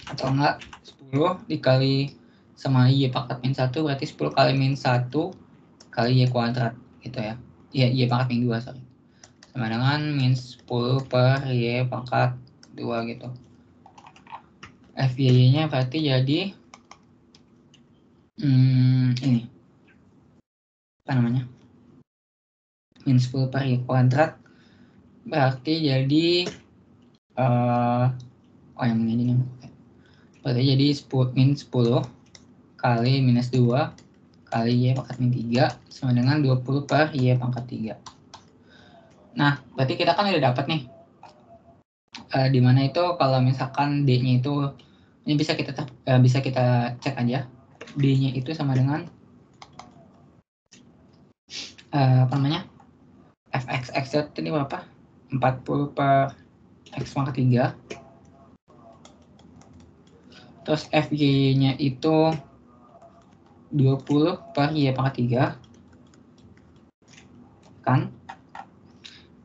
atau enggak 10 dikali sama Y pangkat min 1, berarti 10 kali min 1 kali Y kuadrat gitu ya. Y pangkat min 2 sorry, sama dengan min 10 per Y pangkat 2 gitu. FY nya berarti jadi ini apa namanya, min 10 per Y kuadrat berarti jadi yang ini nih, berarti jadi min 10 kali minus 2 kali Y pangkat min 3 sama dengan 20 per Y pangkat 3. Nah, berarti kita kan udah dapat nih dimana itu kalau misalkan D-nya itu ini bisa kita cek aja. D-nya itu sama dengan fx tadi berapa? 40 per x pangkat 3. Terus fy-nya itu 20 per y pangkat 3. Kan?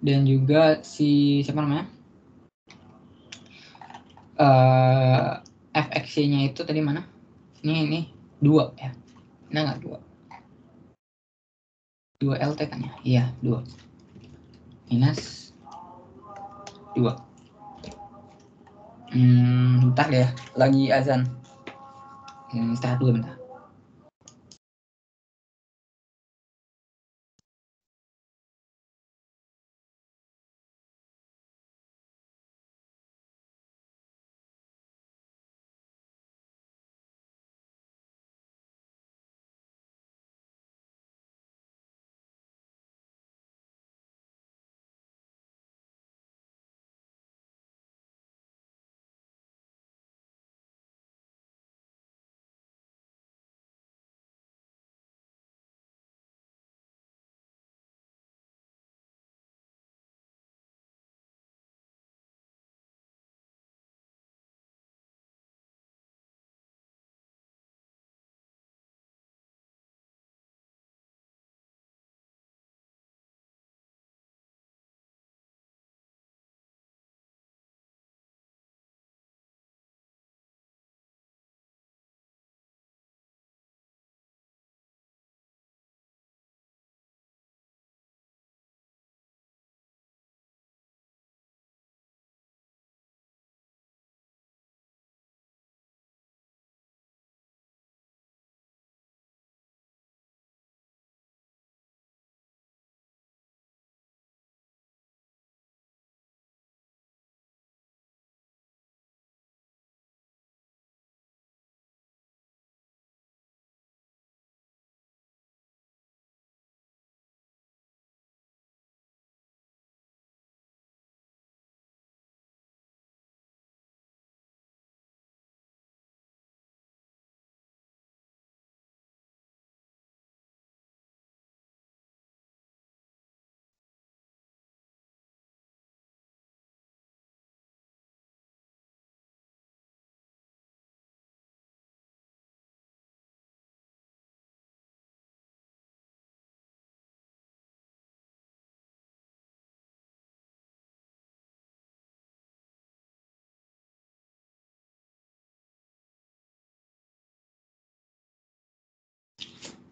Dan juga si siapa namanya? fx-nya itu tadi mana? Ini 2 ya. Ini enggak 2 LT kan ya? Iya, 2. Minus 2. Bentar deh, lagi azan. Istirahat dulu bentar.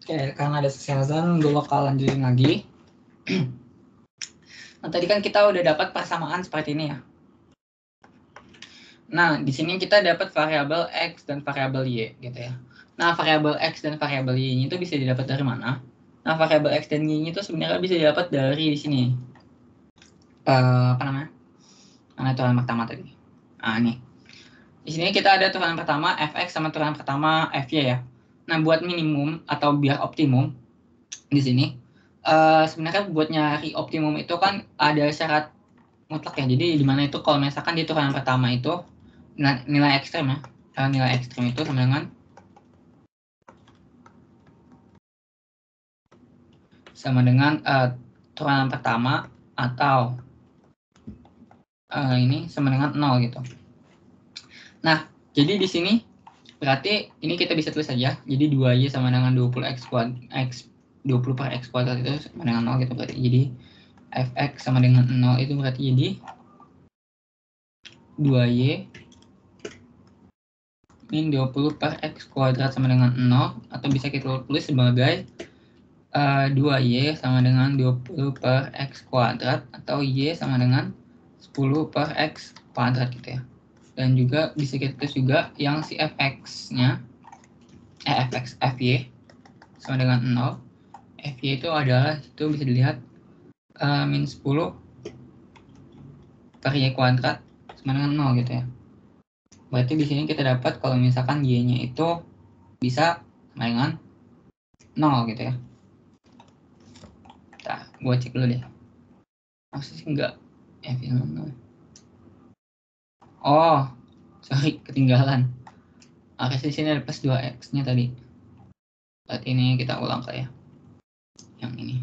Oke, karena ada sesi azan, gue bakal lanjutin lagi. Nah, tadi kan kita udah dapat persamaan seperti ini ya. Nah, di sini kita dapat variabel x dan variabel y gitu ya. Nah, variabel x dan variabel y itu bisa didapat dari mana? Nah, variabel x dan y itu sebenarnya bisa didapat dari di sini. Apa namanya? Mana turunan pertama tadi? Nah, ini. Di sini kita ada turunan pertama fx sama turunan pertama fy ya. Nah, buat minimum atau biar optimum di sini sebenarnya buat nyari optimum itu kan ada syarat mutlak ya. Jadi di mana itu kalau misalkan di turunan pertama itu nilai ekstrem ya. Nilai ekstrem itu sama dengan turunan pertama atau ini sama dengan 0 gitu. Nah, jadi di sini berarti ini kita bisa tulis saja. Jadi 2y sama dengan 20 per x kuadrat itu sama dengan 0 gitu berarti. Jadi fx sama dengan 0 itu berarti jadi 2y min 20 per x kuadrat sama dengan 0, atau bisa kita tulis sebagai 2y sama dengan 20 per x kuadrat, atau y sama dengan 10 per x kuadrat gitu ya. Dan juga bisa kita tulis juga yang si fx-nya fy sama dengan 0. Fy itu adalah, itu bisa dilihat min 10 per y kuadrat sama dengan 0 gitu ya. Berarti di sini kita dapat kalau misalkan y-nya itu bisa sama dengan 0 gitu ya. Nah, gue cek dulu deh. Maksudnya sih enggak. Fy sama 0. Oh, sorry, ketinggalan. Oke, di sini ada plus 2x-nya tadi. Berarti ini kita ulang kali ya. Yang ini.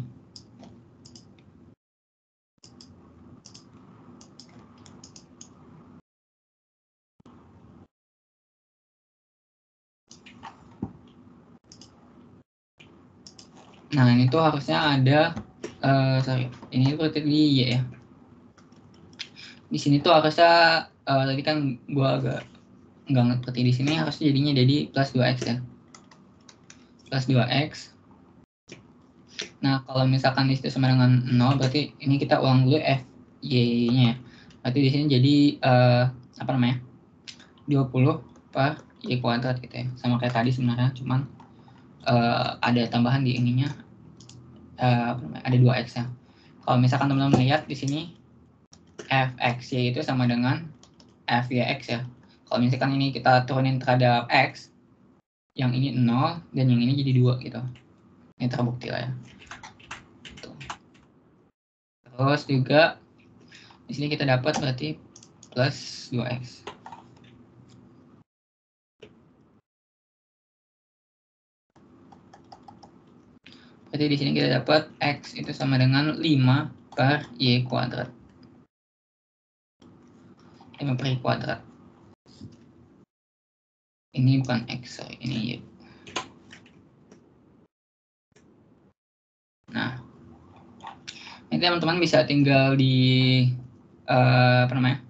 Nah, ini tuh harusnya ada sorry, ini berarti di Y ya. Di sini tuh harusnya tadi kan gua agak nggak ngerti, di sini harusnya jadinya jadi plus 2x ya. Plus 2x. Nah, kalau misalkan di situ sama dengan 0, berarti ini kita ulang dulu f y-nya ya. Berarti di sini jadi apa namanya? 20 per y kuadrat gitu ya. Sama kayak tadi sebenarnya, cuman ada tambahan di ininya, ada 2x ya. Kalau misalkan teman-teman lihat di sini fxy itu sama dengan fyx ya. Kalau misalkan ini kita turunin terhadap x, yang ini 0 dan yang ini jadi 2 gitu. Ini terbukti lah ya. Tuh. Terus juga di sini kita dapat berarti plus 2x. Berarti di sini kita dapat x itu sama dengan 5 per y kuadrat. 5 per y kuadrat. Ini bukan x, sorry, ini y. Nah, ini teman-teman bisa tinggal di apa namanya?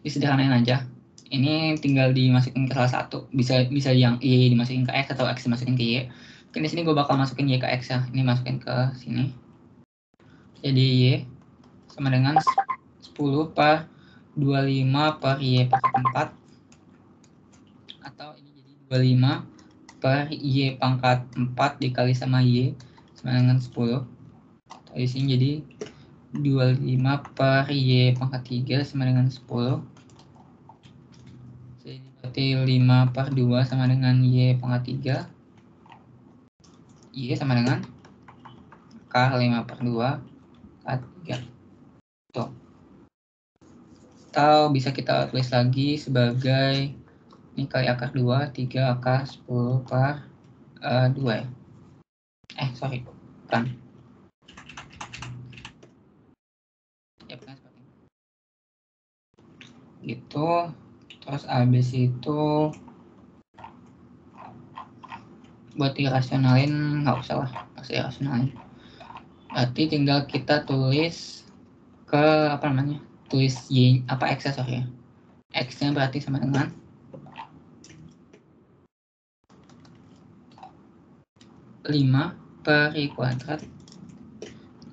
Disederhanain aja. Ini tinggal dimasukin ke salah satu. Bisa yang y dimasukin ke x atau x dimasukin ke y. Mungkin di sini gue bakal masukin y ke x ya. Ini masukin ke sini. Jadi y sama dengan 10 per 25 per y pangkat 4. Atau ini jadi 25 per y pangkat 4 dikali sama y sama dengan 10. Atau di sini jadi 25 per y pangkat 3 sama dengan 10. Jadi berarti 5 per 2 sama dengan y pangkat 3. Y sama dengan akar 5 per 2 akar 3. Tuh. Atau bisa kita tulis lagi sebagai ini kali akar 2, 3 akar 10 per 2 ya. Sorry, bukan. Ya, bukan seperti ini. Gitu. Terus habis itu buat dirasionalin nggak usah lah, nggak usah dirasionalin. Berarti tinggal kita tulis ke apa namanya, tulis y apa x ya, sorry ya. X-nya berarti sama dengan 5 per y kuadrat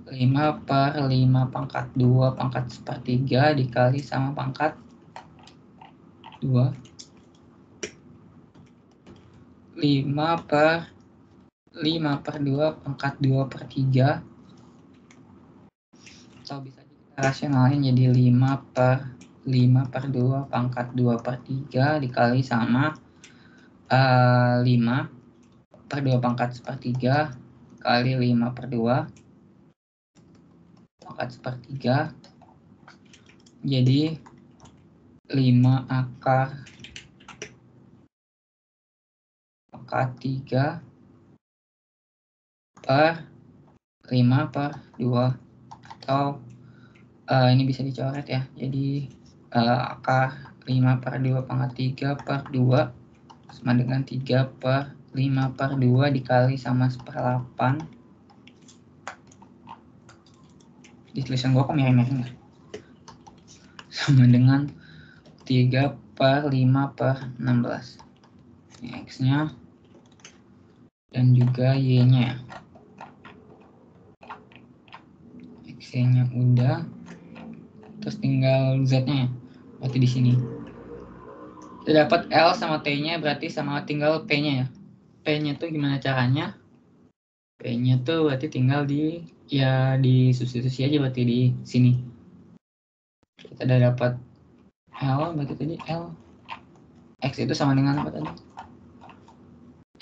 5 per 5 pangkat 2 pangkat sepertiga dikali sama pangkat 2. 5 per 5 per 2 pangkat 2 per 3. Atau bisa kita rasionalin jadi 5 per 5 per 2 pangkat 2 per 3 dikali sama 5 per 2 pangkat sepertiga kali 5 per 2 pangkat sepertiga. Jadi 5 akar pangkat 3 per 5 per 2. Atau ini bisa dicoret ya. Jadi akar 5 per 2 pangkat 3 per 2 sama dengan 3 per 5 per 2 dikali sama 1/8. Di tulisan gua kok miring-miring ya? Sama dengan 3 per 5 per 16. Ini X-nya. Dan juga Y-nya. X-nya udah. Terus tinggal Z-nya ya. Berarti di sini. Kita dapat L sama T-nya berarti sama tinggal P-nya ya. P-nya tuh gimana caranya? P-nya tuh berarti tinggal di substitusi aja berarti di sini. Kita udah dapat L, berarti tadi L. X itu sama dengan apa tadi?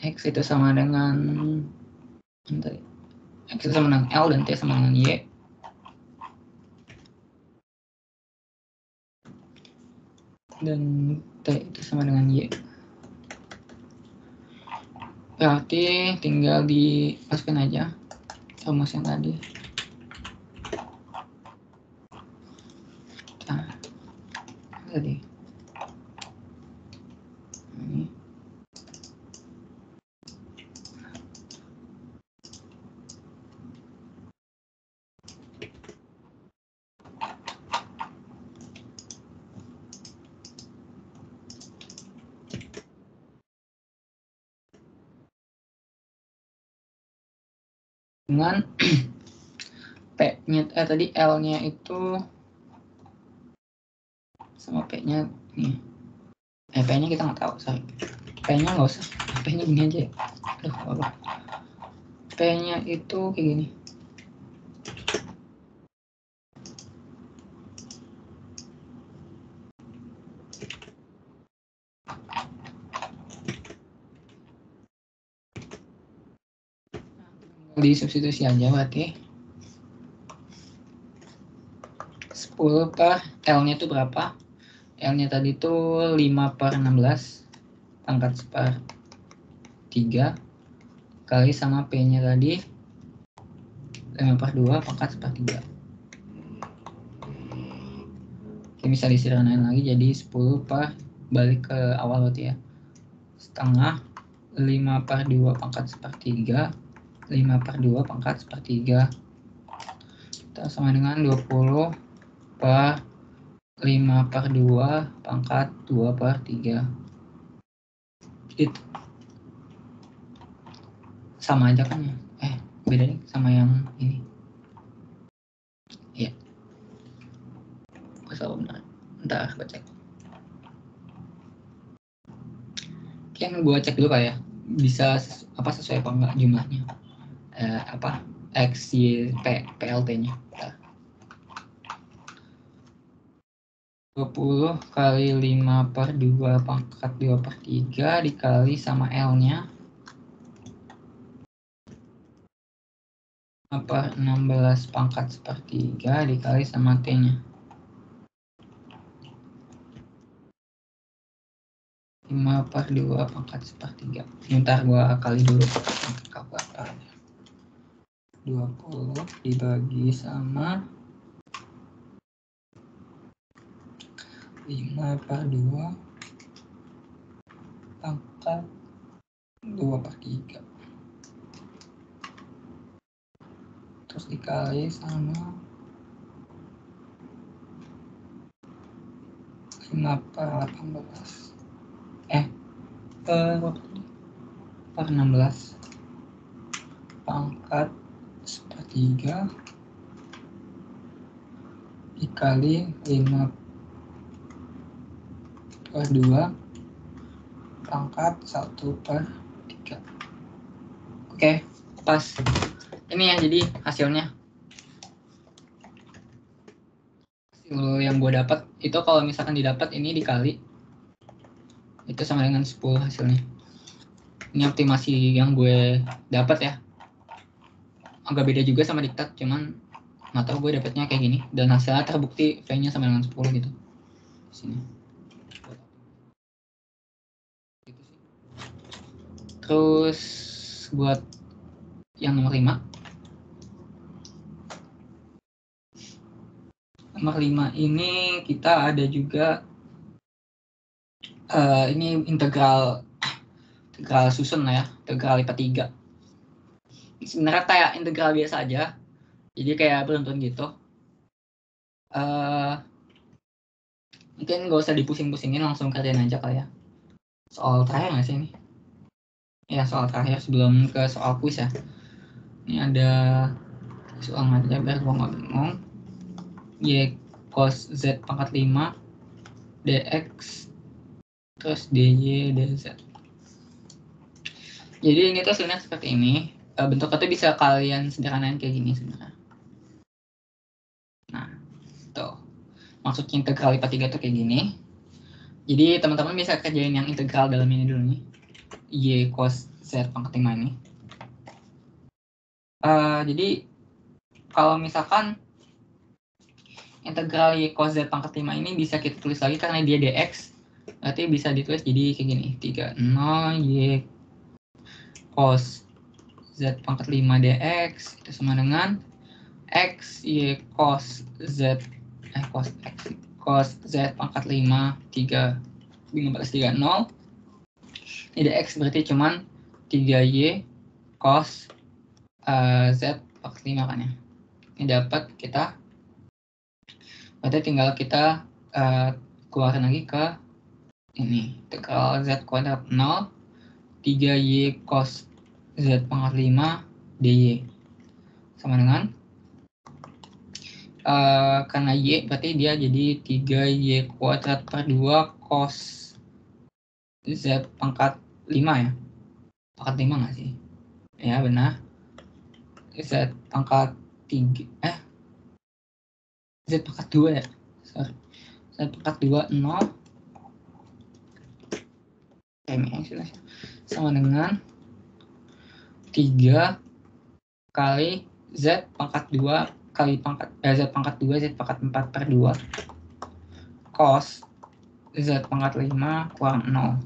X itu sama dengan X itu sama dengan L dan T sama dengan Y. Dan T itu sama dengan Y. Berarti tinggal dimasukin aja rumus yang tadi. Nah, tadi. Ini. Dengan P-nya tadi L-nya itu sama P-nya nih. P-nya kita nggak tahu, sorry. P-nya nggak usah. P-nya gini aja ya. Aduh, apa? P-nya itu kayak gini. Di substitusi aja berarti 10 per L-nya itu berapa? L-nya tadi itu 5/16 pangkat separ 3 kali sama P-nya tadi 5/2 pangkat separ 3. Oke, bisa disederhanain lagi jadi 10 per balik ke awal berarti ya. Setengah 5/2 pangkat separ 3 5/2 pangkat separ 3 kita sama dengan 20 per 5/2 pangkat 2/3. Itu sama aja kan ya? Beda nih sama yang ini. Iya. Salah benar. Bentar, gue cek. Kan gue cek dulu kayak bisa sesuai apa enggak jumlahnya. X, Y, PLT-nya. 20 kali 5/2 pangkat 2/3 dikali sama L-nya 16 pangkat separ 3 dikali sama T-nya 5/2 pangkat separ 3. Bentar gua kali dulu kalkulator. 20 dibagi sama 5/2 pangkat 2/3 terus dikali sama 5/18 per 16 pangkat sepertiga dikali 5/2 pangkat 1/3. Oke, pas. Ini ya jadi hasilnya. Hasil yang gue dapat itu kalau misalkan didapat ini dikali itu sama dengan 10 hasilnya. Ini optimasi yang gue dapat ya. Agak beda juga sama diktat, cuman nggak tahu gue dapatnya kayak gini dan hasilnya terbukti V-nya sama dengan 10 gitu. Di sini. Gitu sih. Terus buat yang nomor 5. Nomor 5 ini kita ada juga ini integral susun lah ya, integral lipat 3. Sebenarnya kayak integral biasa aja, jadi kayak beruntun gitu. Mungkin gak usah dipusing-pusingin, langsung kerjain aja kali ya. Soal terakhir nggak sih ini? Ya, soal terakhir sebelum ke soal kuis ya. Ini ada soal aja biar gua nggak bingung. Y cos Z pangkat 5 dx terus dy dz. Jadi ini tuh sebenarnya seperti ini. Bentuknya tuh bisa kalian sederhanain kayak gini sebenarnya. Nah, tuh. Maksudnya integral lipat 3 tuh kayak gini. Jadi teman-teman bisa kerjain yang integral dalam ini dulu nih. Y cos Z pangkat 5 ini. Jadi kalau misalkan integral Y cos Z pangkat 5 ini bisa kita tulis lagi karena dia dx. Berarti bisa ditulis jadi kayak gini. 30 Y cos Z pangkat 5 dx itu sama dengan X Y cos Z cos Z pangkat 5 3 15 30. Ini X berarti cuman 3Y cos Z pangkat 5 kan ya. Ini dapat kita, berarti tinggal kita keluarin lagi ke ini, integral Z kuadrat 0 3Y cos Z pangkat 5 dy sama dengan karena Y berarti dia jadi 3Y kuadrat per 2 cos Z pangkat 5 ya. Pangkat 5 nggak sih? Ya benar. Z pangkat 3 Z pangkat 2 ya. Sorry. Z pangkat 2 0 sama dengan 3 kali Z pangkat 2 kali pangkat Z pangkat 2 Z pangkat 4 per 2 cos Z pangkat 5 kurang 0.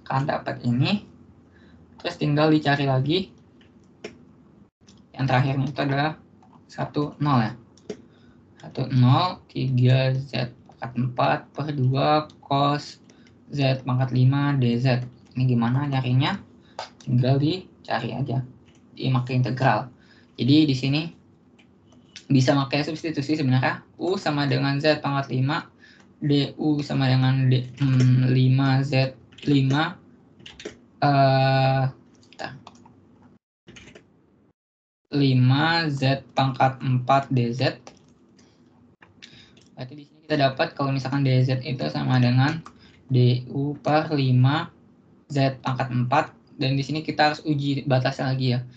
Kan dapat ini. Terus tinggal dicari lagi. Yang terakhirnya itu adalah 1 0 ya. 1 0 3 Z pangkat 4 per 2 cos Z pangkat 5 dz. Ini gimana nyarinya? Tinggal dicari aja. Dipakai integral. Jadi di sini bisa pakai substitusi sebenarnya. U sama dengan Z pangkat 5. DU sama dengan 5Z 5 5Z pangkat 4 DZ. Berarti di sini kita dapat kalau misalkan DZ itu sama dengan DU per 5Z pangkat 4. Dan di sini kita harus uji batasnya lagi ya.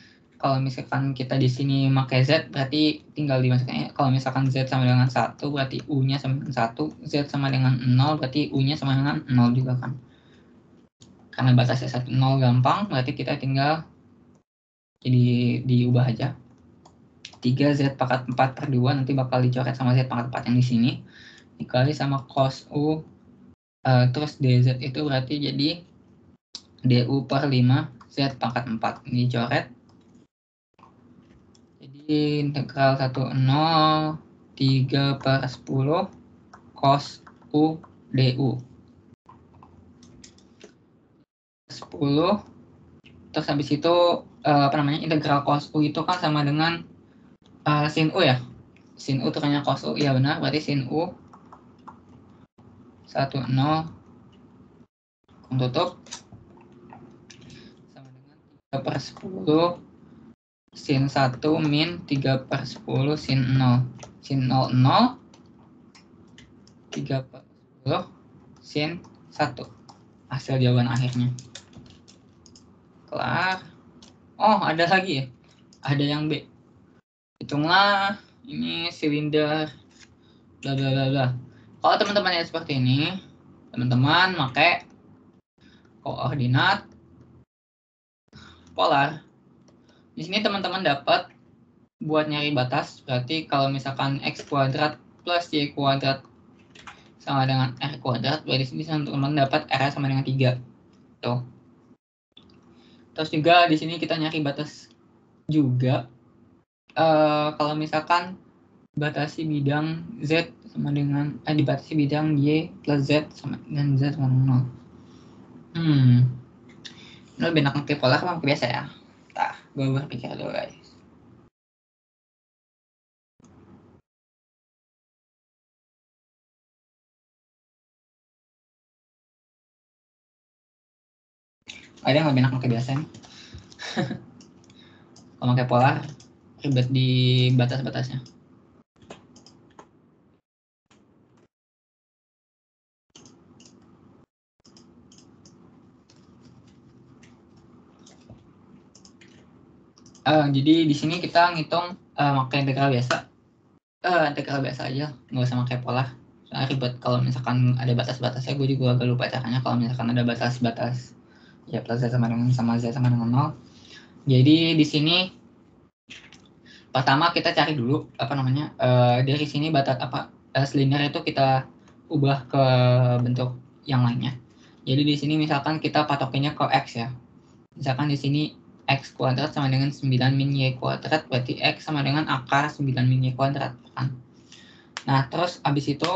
Kalau misalkan kita di sini pakai Z, berarti tinggal dimasukkan. Kalau misalkan Z sama dengan 1, berarti U-nya sama dengan 1. Z sama dengan 0, berarti U-nya sama dengan 0 juga kan. Karena batasnya 1, 0 gampang, berarti kita tinggal jadi diubah aja. 3Z pangkat 4 per 2, nanti bakal dicoret sama Z pangkat 4 yang di sini. Dikali sama cos U, terus DZ itu berarti jadi DU per 5 Z pangkat 4. Ini dicoret. Jadi integral 10 3 per 10 cos U DU 10. Terus habis itu integral cos U itu kan sama dengan sin U ya. Sin U tukarnya cos U, ya benar, berarti sin U 10 tutup sama dengan 3 per 10 sin 1 min 3 per 10 sin 0. Sin 0, 0. 3 per 10 sin 1. Hasil jawaban akhirnya. Kelar. Oh, ada lagi ya? Ada yang B. Hitunglah ini silinder bla bla bla bla. Kalau teman-teman ya seperti ini, teman-teman pakai koordinat polar. Di sini teman-teman dapat buat nyari batas, berarti kalau misalkan x kuadrat plus y kuadrat sama dengan r kuadrat, berarti di sini teman-teman dapat r sama dengan 3. Tuh. Terus juga di sini kita nyari batas juga. Kalau misalkan batasi bidang z sama dengan dibatasi bidang y plus z sama dengan z sama 0. Ini lebih enak pakai polar apa pakai biasa ya? Tah, gue berpikir dulu guys. Ada yang lebih enak pakai biasa nih. Kalau pakai polar ribet di batas-batasnya. Jadi di sini kita ngitung pakai integral biasa. Integral biasa aja, nggak usah pakai polar. Soalnya ribet kalau misalkan ada batas-batasnya. Gue juga agak lupa caranya kalau misalkan ada batas-batas. Ya plus z sama dengan z sama dengan 0. Jadi di sini pertama kita cari dulu dari sini batas silinder itu kita ubah ke bentuk yang lainnya. Jadi di sini misalkan kita patokinnya ke x ya. Misalkan di sini X kuadrat sama dengan 9 min Y kuadrat, berarti X sama dengan akar 9 min Y kuadrat kan. Nah, terus abis itu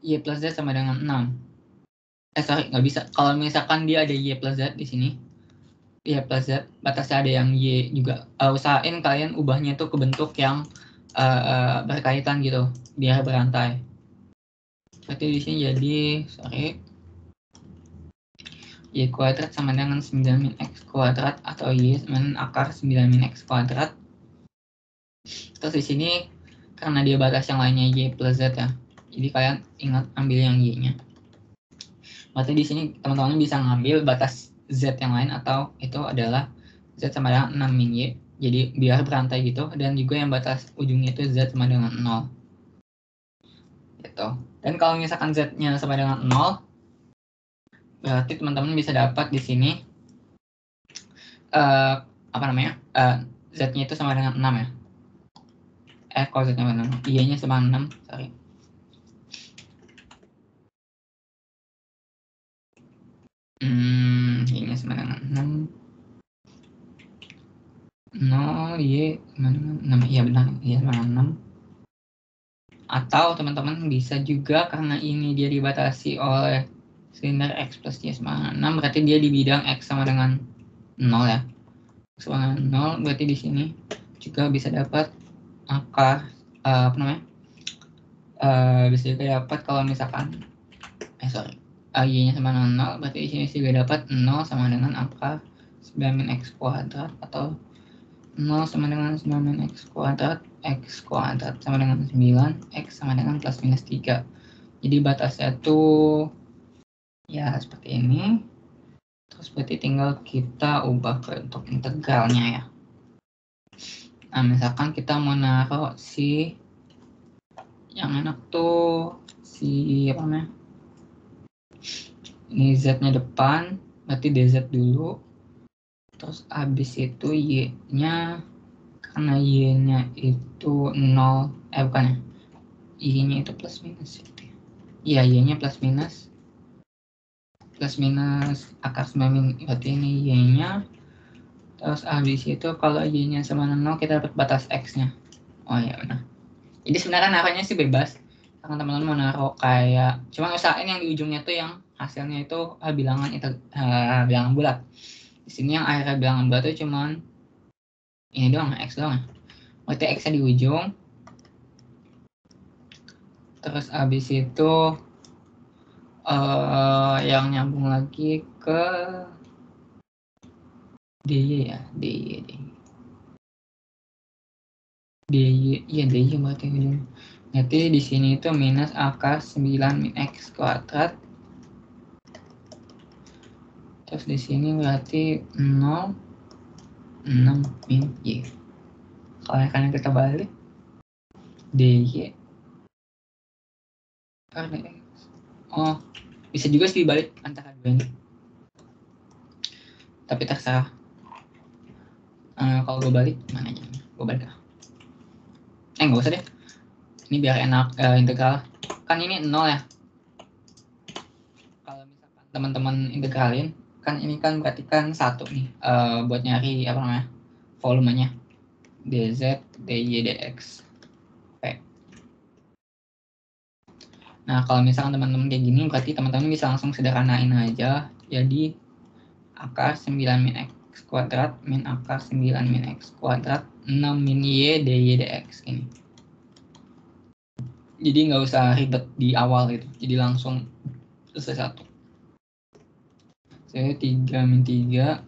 Y plus Z sama dengan 6. Nggak bisa. Kalau misalkan dia ada Y plus Z di sini, Y plus Z, batasnya ada yang Y juga. Usahain kalian ubahnya itu ke bentuk yang berkaitan gitu, biar berantai. Berarti di sini jadi, Y kuadrat sama dengan 9 min X kuadrat atau Y sama dengan akar 9 min X kuadrat. Terus di sini karena dia batas yang lainnya Y plus Z ya, jadi kalian ingat ambil yang Y-nya. Berarti di sini teman-teman bisa ngambil batas Z yang lain atau itu adalah Z sama dengan 6 min Y. Jadi biar berantai gitu, dan juga yang batas ujungnya itu Z sama dengan 0. Gitu. Dan kalau misalkan Z-nya sama dengan 0, berarti teman-teman bisa dapat di sini Z-nya itu sama dengan 6 ya. Kalau Z-nya sama 6, Y-nya sama 6, sorry. Y-nya sama dengan 6. 0, Y sama dengan 6. Iya benar, Y sama dengan 6. Atau teman-teman bisa juga karena ini dia dibatasi oleh silinder X plus Y sama 6, berarti dia di bidang X sama dengan 0 ya. X sama dengan 0, berarti di sini juga bisa dapat akar bisa juga dapat kalau misalkan Y-nya sama dengan 0, berarti di sini juga dapat 0 sama dengan akar 9 min X kuadrat atau 0 sama dengan 9 min X kuadrat sama dengan 9, X sama dengan plus minus 3. Jadi batasnya tuh ya seperti ini. Terus berarti tinggal kita ubah ke untuk integralnya ya. Nah, misalkan kita mau naruh si yang enak tuh si apa namanya? Ini Z-nya depan, berarti DZ dulu. Terus habis itu Y-nya, karena Y-nya itu 0, bukan ya, Y-nya itu plus minus gitu. Iya, Y-nya plus minus akar 9 min, berarti ini Y-nya. Terus habis itu kalau Y-nya sama 0, kita dapat batas X-nya. Oh iya benar. Jadi sebenarnya naruhnya sih bebas. Karena teman-teman mau naruh kayak, cuma usahain yang di ujungnya tuh yang hasilnya itu bilangan bulat. Di sini yang akhirnya bilangan bulat itu cuman ini doang, X doang. Berarti X-nya di ujung. Terus habis itu yang nyambung lagi ke DY ya, DY. Iya DY berarti ujung. Berarti di sini itu minus akar 9 min X kuadrat. Terus di sini berarti 0, 6 min Y. Kalau yang kita balik, DY karena X. Oh, bisa juga sih dibalik antara dua ini. Tapi terserah. Kalau gue balik, mana aja? Gue balik lah. Nggak usah deh. Ini biar enak integral. Kan ini 0 ya. Kalau misalkan teman-teman integralin, kan ini kan berarti kan 1 nih. Buat nyari apa namanya? Volumenya. dz, dy, dx. Oke. Nah, kalau misalkan teman-teman kayak gini, berarti teman-teman bisa langsung sederhanain aja. Jadi, akar 9 min X kuadrat min akar 9 min X kuadrat 6 min Y dy dx ini. Jadi nggak usah ribet di awal gitu. Jadi langsung selesai 1. Saya 3 min 3.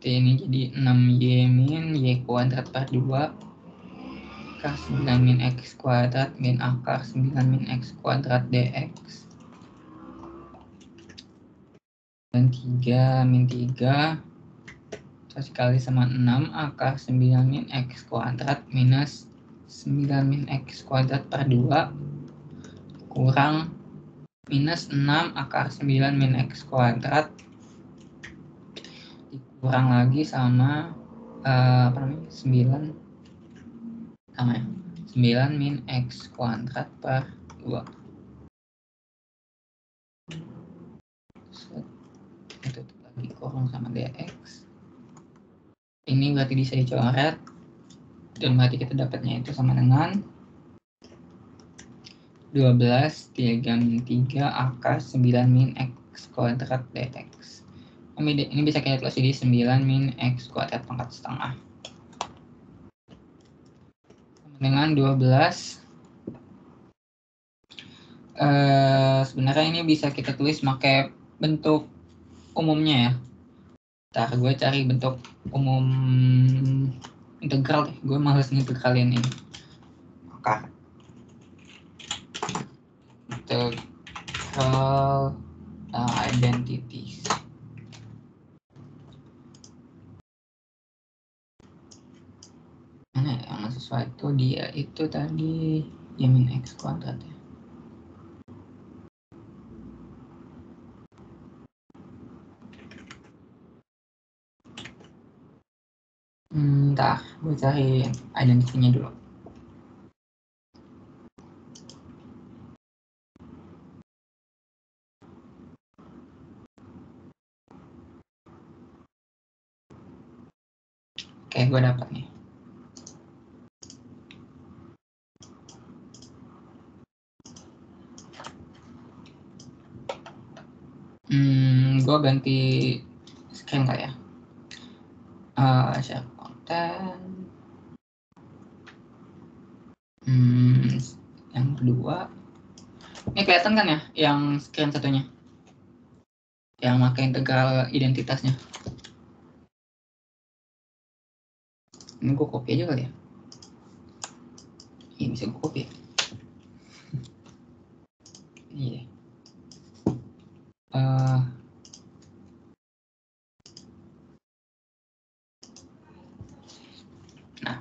T ini jadi 6Y min Y kuadrat per 2. Akar 9 min X kuadrat min akar 9 min X kuadrat dx. Dan 3 min 3 terus dikali sama 6 akar 9 min X kuadrat minus 9 min X kuadrat per 2 kurang minus 6 akar 9 min X kuadrat dikurang lagi sama 9 sama ya 9 min X kuadrat per 2. itu lagi kurung sama dx. Ini berarti bisa dicoret, dan berarti kita dapatnya itu sama dengan 12 3 min 3 akar 9 min x kuadrat dx. Ini bisa kita tulis jadi 9 min x kuadrat pangkat setengah dengan 12. Sebenarnya ini bisa kita tulis pakai bentuk umumnya ya. Ntar gue cari bentuk umum integral deh. Gue males ngintegralin ini. Akar integral identities. Mana yang sesuatu dia itu tadi ya min x kuadrat ya. Ntar gue cari identity-nya dulu. Oke, gue dapat nih. Gue ganti screen kali ya. Share konten. Yang kedua, ini kelihatan kan ya, yang screen satunya, yang pakai integral identitasnya. Ini gue copy aja kali ya. Ini bisa gue copy. Ini deh. Nah,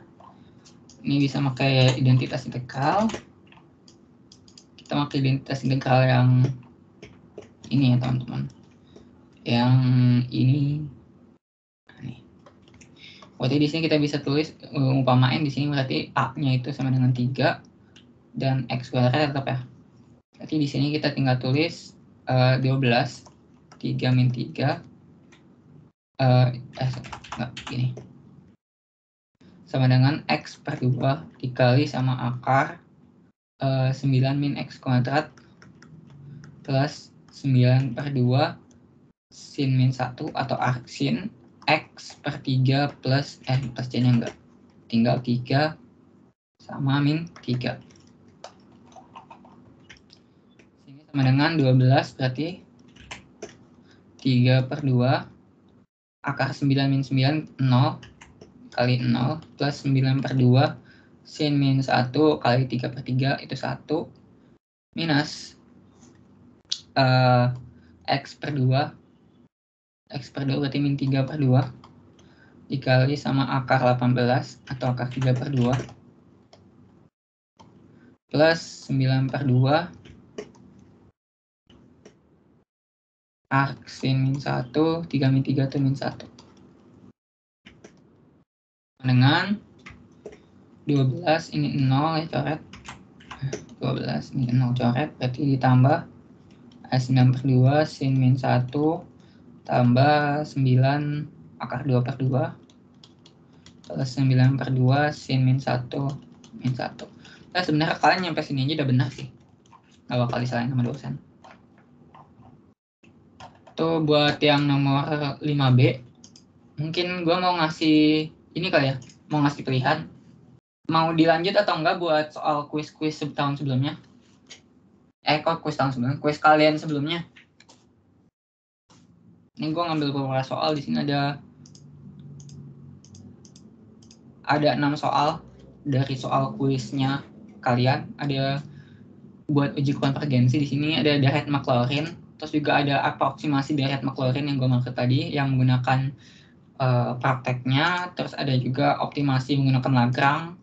ini bisa pakai identitas integral. Kita pakai identitas integral yang ini ya teman-teman. Yang ini. Berarti di sini kita bisa tulis umpamain di sini berarti a-nya itu sama dengan 3 dan x kuadrat tetap ya. Berarti di sini kita tinggal tulis 12 3 min 3 gini. Sama dengan x per 2 dikali sama akar 9 min x kuadrat plus 9 per 2 sin min 1 atau sin x per 3 plus plus c-nya enggak. Tinggal 3 sama min 3. Sini sama dengan 12 berarti 3 per 2 akar 9 min 9 0 kali 0 plus 9 per 2 sin min 1 kali 3 per 3 itu 1 minus x per 2 berarti min 3 per 2 dikali sama akar 18 atau akar 3 per 2 plus 9 per 2 sin min 1 3 min 3 itu min 1 dengan 12 ini 0 ya coret 12 ini 0 coret berarti ditambah 9 per 2 sin min 1 tambah 9 akar 2 per 2 plus 9 per 2 sin min 1 min 1. Nah sebenarnya kalian nyampe sini aja udah benar sih, gak bakal disalahin sama dosen. Tuh buat yang nomor 5B mungkin gue mau ngasih ini kali ya, mau ngasih pilihan mau dilanjut atau enggak buat soal kuis-kuis tahun sebelumnya. Kok kuis tahun sebelumnya, kuis kalian sebelumnya. Ini gue ngambil beberapa soal, di sini ada 6 soal dari soal kuisnya kalian. Ada buat uji konvergensi, di sini ada Reed-Maclaurin, terus juga ada aproksimasi dari Reed-Maclaurin yang gue maksud tadi yang menggunakan prakteknya, terus ada juga optimasi menggunakan Lagrange.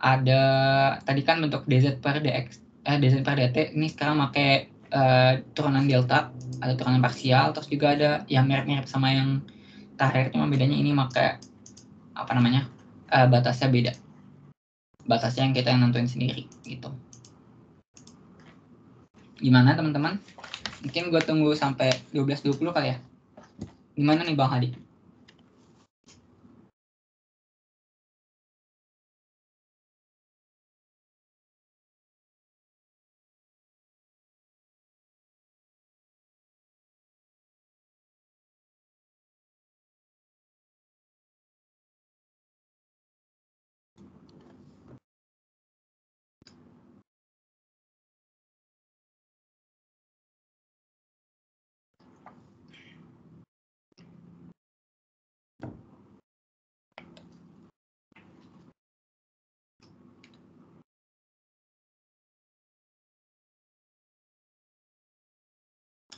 Ada tadi kan bentuk dz per dx, dz per dt, ini sekarang pakai turunan delta, ada turunan parsial, terus juga ada yang mirip-mirip sama yang terakhir, cuma bedanya ini pakai apa namanya, batasnya beda, batasnya yang kita yang nentuin sendiri gitu. Gimana teman-teman? Mungkin gue tunggu sampai 12.20 kali ya. Gimana nih Bang Hadi?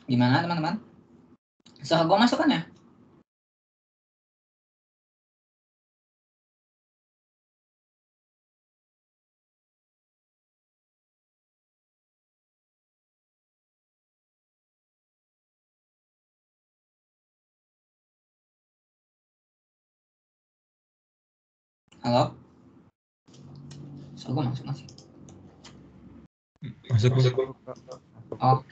Gimana teman-teman? Suara gue masuk kan ya? Halo? Suara gue masuk masih? Masuk. Kak. Oh,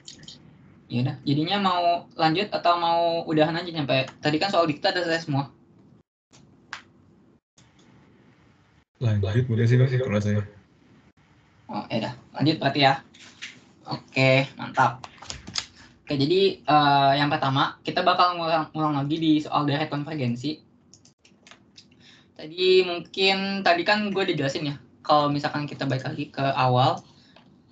ya udah. Jadinya mau lanjut atau mau udahan aja sampai tadi kan soal dikta ada selesai semua. Lanjut boleh sih Bang, kalau saya. Oh, ya udah. Lanjut berarti ya. Oke, mantap. Oke, jadi yang pertama kita bakal ngulang lagi di soal direct konvergensi. Tadi kan gue dijelasin ya, kalau misalkan kita balik lagi ke awal,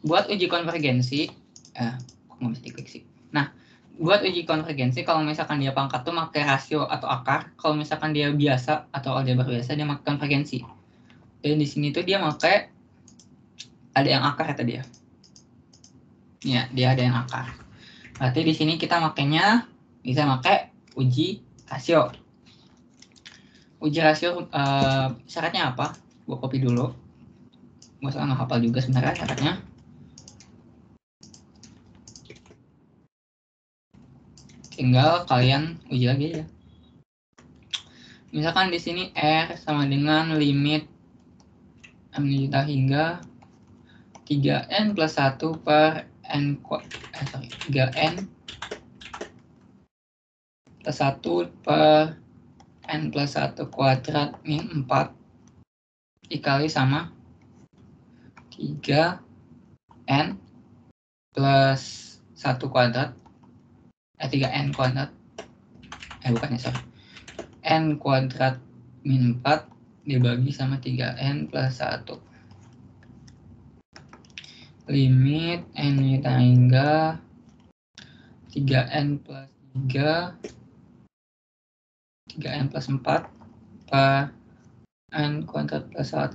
buat uji konvergensi, kok nggak bisa diklik sih. Nah, buat uji konvergensi, kalau misalkan dia pangkat tuh pakai rasio atau akar, kalau misalkan dia biasa atau aljabar biasa, dia pakai konvergensi. Dan di sini tuh dia pakai ada yang akar kata dia. Ya, dia ada yang akar. Berarti di sini kita makainya bisa pakai uji rasio. Uji rasio syaratnya apa? Gue copy dulu. Gue salah nggak hafal juga sebenarnya syaratnya. Tinggal kalian uji lagi ya. Misalkan di sini R sama dengan limit M hingga 3N plus 1 per N 3N plus 1 per N plus 1 kuadrat min 4 dikali sama 3N plus 1 kuadrat 3N kuadrat bukannya sorry N kuadrat min 4 dibagi sama 3N plus 1 limit N hingga 3N plus 3 3N plus 4 per N kuadrat plus 1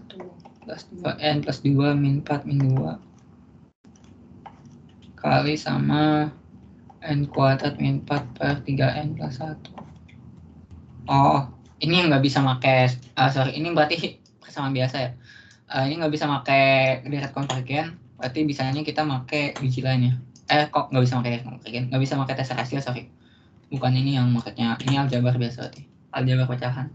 plus 2N plus 2 min 4 min 2 kali sama N kuadrat min 4 per 3N plus 1. Oh, ini nggak bisa pakai, ini berarti persamaan biasa ya. Ini nggak bisa pakai direct konvergen, berarti bisanya kita pakai uji lainnya. Kok nggak bisa pakai direct konvergen? Nggak bisa pakai tes rasio, sorry. Bukan ini yang maksudnya, ini aljabar biasa berarti. Aljabar pecahan.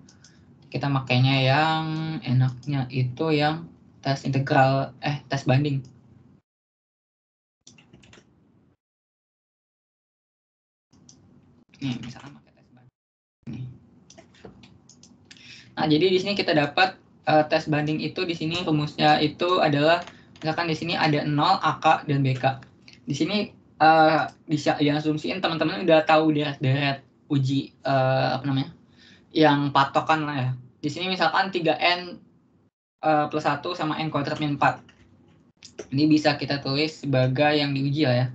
Kita makainya yang enaknya itu yang tes integral, tes banding. Nih, misalkan pakai tes banding. Nih. Nah, jadi di sini kita dapat tes banding itu di sini rumusnya itu adalah misalkan di sini ada 0, AK dan BK. Di sini bisa diasumsiin teman-teman udah tahu deret-deret uji yang patokan lah ya. Di sini misalkan 3N plus 1 sama N kuadrat min 4. Ini bisa kita tulis sebagai yang diuji lah ya.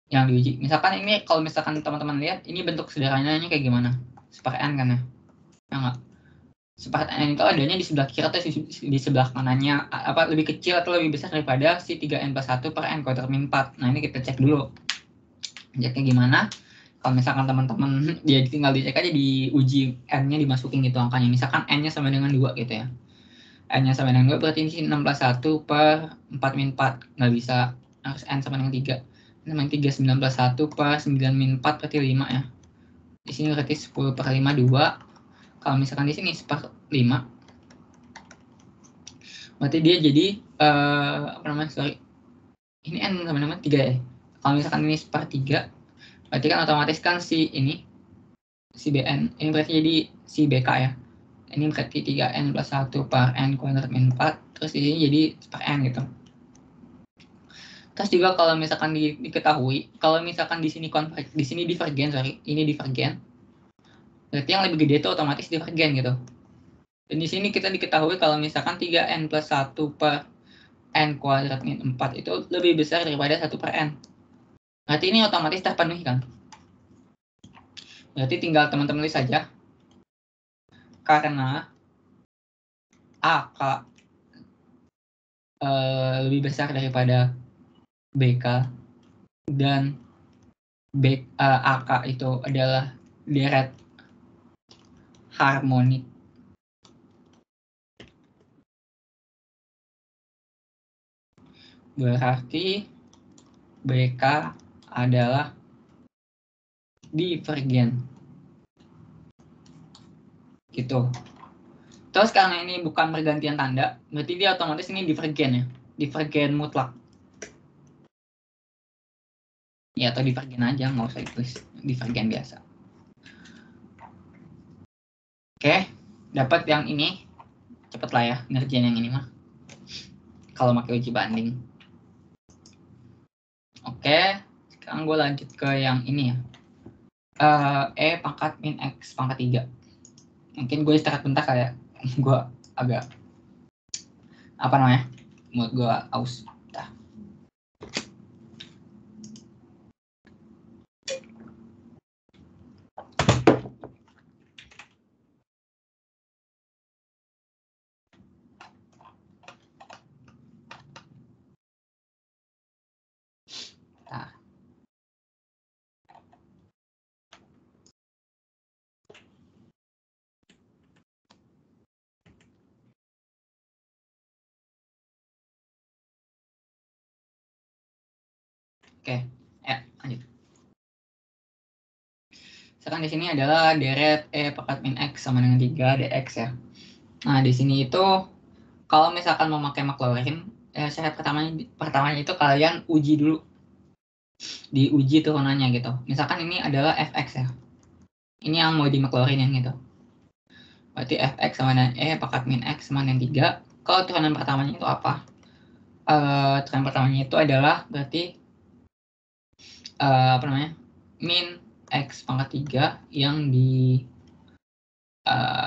Yang diuji. Misalkan ini kalau misalkan teman-teman lihat ini bentuk sederhananya kayak gimana? Seperti N kan ya? Ya enggak? Seperti N itu adanya di sebelah kiri atau di sebelah kanannya lebih kecil atau lebih besar daripada si 3N plus 1 per N kuadrat min 4. Nah ini kita cek dulu. Ceknya gimana? Kalau misalkan teman-teman dia tinggal dicek aja di uji N-nya dimasukin gitu angkanya. Misalkan N-nya sama dengan 2 gitu ya. N-nya sama dengan 2 berarti ini 6 plus 1 per 4 min 4. Nggak bisa, harus N sama dengan 3. Sama 3, 9 plus 1 per 9 min 4 berarti 5 ya. Di sini berarti 10 per 5, 2. Kalau misalkan di sini 1/5, berarti dia jadi ini N sama dengan 3 ya. Kalau misalkan ini 1/3, berarti kan otomatis kan si ini si Bn, ini berarti jadi si BK ya. Ini berarti 3n plus 1 per n kuadrat min 4, terus di sini jadi per n gitu. Terus juga kalau misalkan diketahui, kalau misalkan di sini divergen, ini divergen, berarti yang lebih gede itu otomatis divergen gitu. Dan di sini kita diketahui kalau misalkan 3n plus 1 per n kuadrat min 4 itu lebih besar daripada 1 per n. Berarti ini otomatis terpenuhi kan? Berarti tinggal teman-teman tulis saja. Karena AK lebih besar daripada BK dan AK itu adalah deret harmonik. Berarti BK adalah divergen. Gitu. Terus karena ini bukan pergantian tanda, berarti dia otomatis ini divergen ya. Divergen mutlak. Ya atau divergen aja, nggak usah ditulis divergen biasa. Oke, dapat yang ini. Cepet lah ya ngerjain yang ini mah. Kalau pakai uji banding. Oke, sekarang gue lanjut ke yang ini ya. E pangkat min X pangkat 3. Mungkin gue istirahat bentar kayak gue agak apa namanya, mood gue aus. Oke, ya lanjut. Sekarang di sini adalah deret E pangkat min X sama dengan 3 dx ya. Nah di sini itu kalau misalkan mau pakai Maclaurin, syarat pertamanya itu kalian uji dulu, diuji turunannya gitu. Misalkan ini adalah fx ya. Ini yang mau di Maclaurin yang gitu. Berarti fx sama dengan E pangkat min X sama dengan 3. Kalau turunan pertamanya itu apa? Turunan pertamanya itu adalah berarti apa namanya? Min X pangkat 3 yang di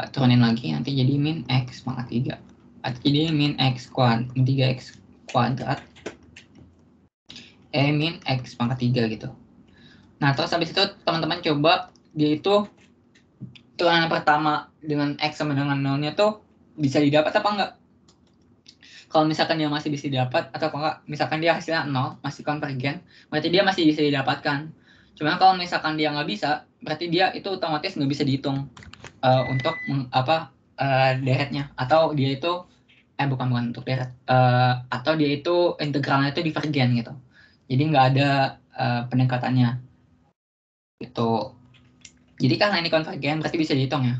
turunin lagi nanti jadi min X pangkat 3. Artinya jadi min X kuadrat, min 3X kuadrat min X pangkat 3 gitu. Nah terus habis itu teman-teman coba dia itu turunan pertama dengan X sama dengan 0-nya tuh bisa didapat apa enggak? Kalau misalkan dia masih bisa didapat atau enggak, misalkan dia hasilnya 0, masih konvergen, berarti dia masih bisa didapatkan. Cuma kalau misalkan dia nggak bisa, berarti dia itu otomatis nggak bisa dihitung untuk deretnya, atau dia itu bukan untuk deret, atau dia itu integralnya itu divergen gitu. Jadi nggak ada pendekatannya gitu. Jadi karena ini konvergen berarti bisa dihitung ya.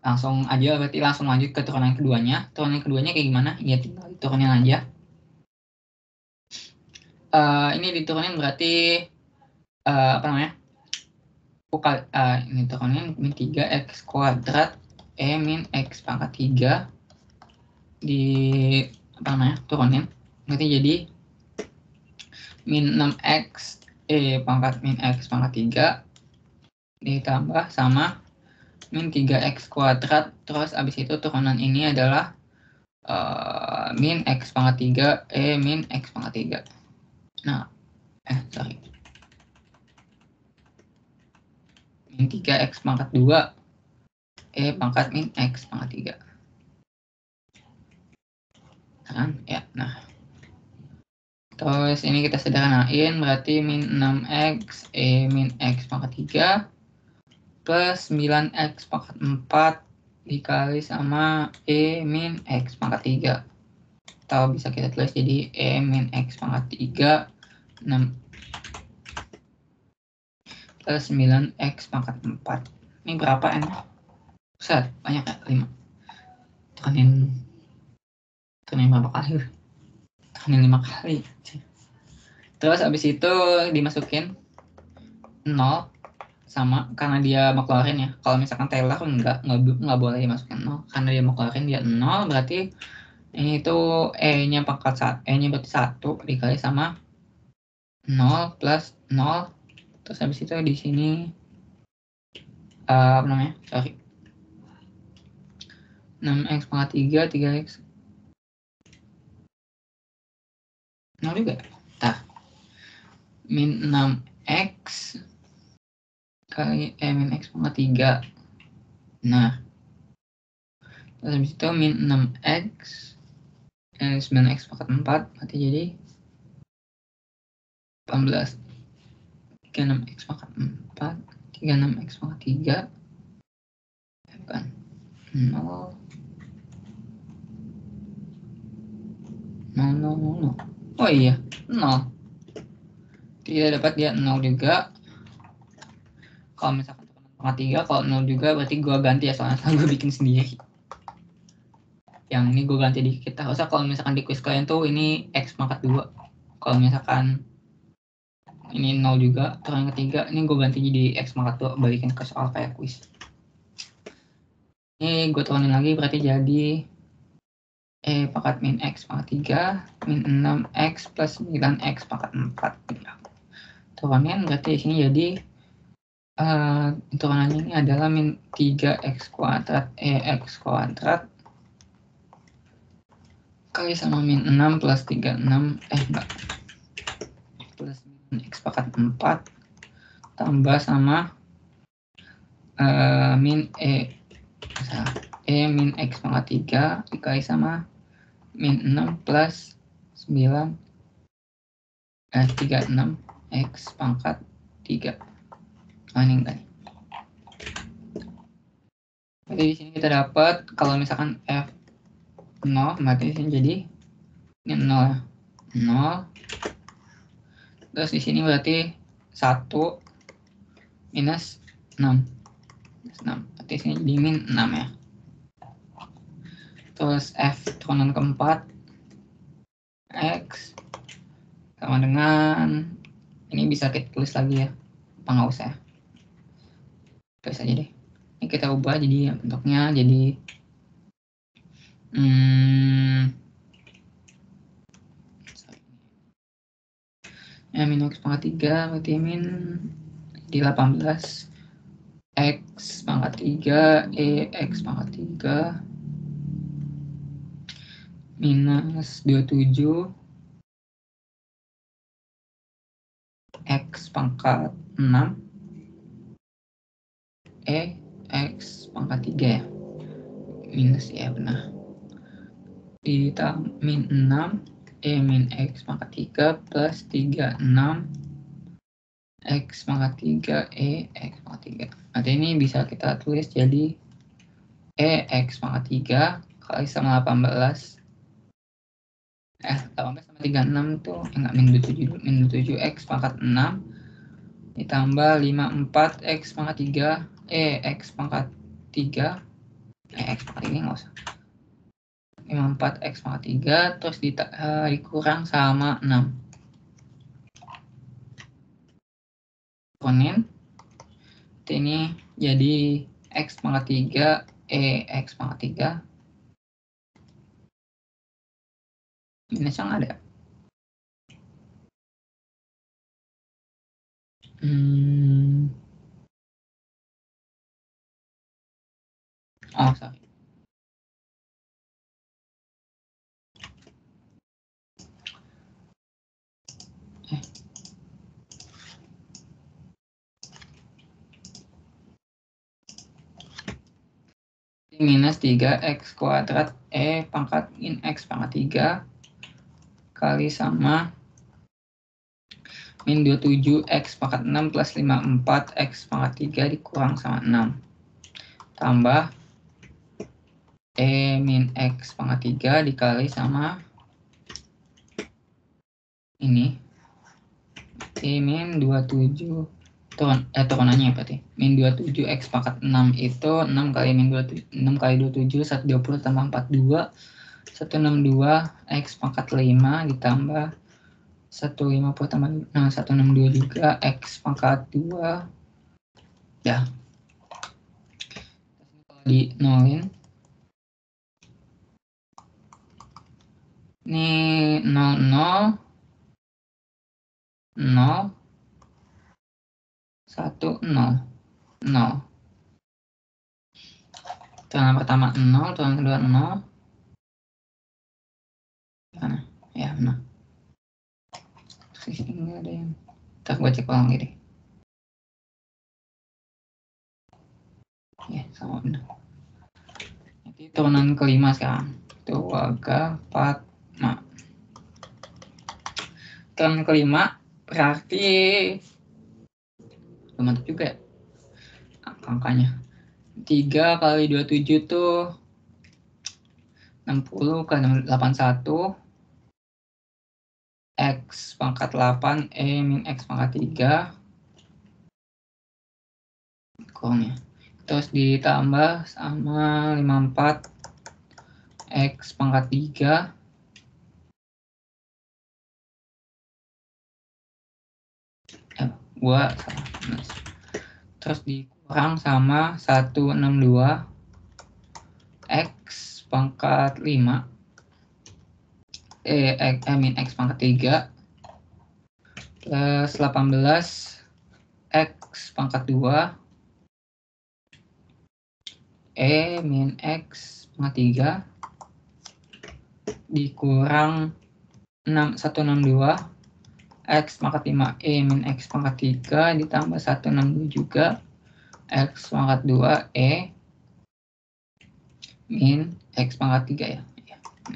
Langsung aja, berarti langsung lanjut ke turunan keduanya. Turunan keduanya kayak gimana? Ya tinggal diturunin aja. Ini diturunin berarti apa namanya? Ini turunin min 3x kuadrat min x pangkat 3 di apa namanya? Turunin. Berarti jadi min 6x pangkat min x pangkat 3 ditambah sama min 3x kuadrat, terus abis itu turunan ini adalah min x pangkat 3 min x pangkat 3. Nah, sorry. Min 3x pangkat 2 pangkat min x pangkat 3. Kan? Ya, nah. Terus ini kita sederhanain, berarti min 6x min x pangkat 3 plus 9x pangkat 4 dikali sama min x pangkat 3. Atau bisa kita tulis jadi min x pangkat 3 6 plus 9x pangkat 4. Ini berapa n? Set, banyak ya? 5. Turunin berapa kali? Turunin 5 kali. Terus abis itu dimasukin 0 sama karena dia mau keluarin ya. Kalau misalkan Taylor nggak boleh dimasukin 0 karena dia mau keluarin dia 0, berarti ini tuh E-nya pangkat E-nya berarti 1 dikali sama 0 plus 0, terus habis itu di sini apa namanya? Sorry. 6x pangkat 3, 3x 0 juga. Ntar. Min 6x kali min x pangkat 3. Nah, terus habis itu min 6x 9x pangkat 4 berarti jadi 18. 36x pangkat 4, 36x pangkat 3 bukan 0 0. Oh iya, 0. Kita dapat dia 0 juga. Kalau misalkan pangkat 3, kalau 0 juga berarti gua ganti ya, soalnya gue bikin sendiri. Yang ini gue ganti dikit. Usah kalau misalkan di quiz kalian tuh ini x pangkat 2. Kalau misalkan ini 0 juga, terus yang ketiga ini gue ganti jadi x pangkat 2, balikin ke soal kayak quiz. Ini gue turunin lagi berarti jadi pangkat min x pangkat 3 min 6x plus 9x pangkat 4. Turunin berarti di sini jadi turunannya ini adalah min 3x kuadrat x kuadrat kali sama min 6 plus 36 plus min x pangkat 4 tambah sama min min x pangkat 3 dikali sama min 6 plus 9 36 x pangkat 3. Ini enggak nih. Jadi di sini kita dapat kalau misalkan f 0 berarti di sini jadi ini 0 0. Terus di sini berarti 1 minus 6. Berarti di sini jadi min 6 ya. Terus f turunan keempat x sama dengan ini bisa kita tulis lagi ya, apa nggak usah ya, tulis aja deh. Ini kita ubah jadi bentuknya jadi min x pangkat 3 berarti min di 18 x pangkat 3 x pangkat 3 minus 27 x pangkat 6 x pangkat 3 ya, minus ya benar, ditambah min 6 min x pangkat 3 plus 36 x pangkat 3 x pangkat 3. Nanti ini bisa kita tulis jadi x pangkat 3 kali sama 18 sama 36 tuh enggak, min 7 x pangkat 6 ditambah 54 x pangkat 3 x pangkat 3 x pangkat 3 nggak usah, 54 x pangkat 3 terus dikurang sama 6. Turunin ini jadi x pangkat 3 x pangkat 3 minus yang ada. Oh sorry. Minus 3x kuadrat pangkat min x pangkat 3 kali sama min 27 x pangkat 6 plus 54 x pangkat 3 dikurang sama 6 tambah min x pangkat 3 dikali sama ini min 27 turunannya berarti min 27 x pangkat 6 itu 6 kali min 27 6 kali 27 120 tambah 42 162 x pangkat 5 ditambah 150 tambah 162 juga x pangkat 2 Ya. Di nolin. Ini 00 0 1 0 0. Turunan pertama 0, turunan kedua 0. Mana? Ya, benar. Terus ini nggak ada yang. Ntar gue cek ulang lagi deh. Ya, sama benar. Nanti turunan kelima sekarang. 2, 4, 5. Turunan kelima berarti mantap juga ya angkanya. 3 kali 27 tuh 60 kali 81 X pangkat 8 E min X pangkat 3 kurangnya. Terus ditambah sama 54 X pangkat 3 gua salah. Terus dikurang sama 162 X pangkat 5 min X pangkat 3 plus 18 X pangkat 2 E min X pangkat 3 dikurang 162 X pangkat 5 E min X pangkat 3 ditambah 162 juga X pangkat 2 E min X pangkat 3 ya.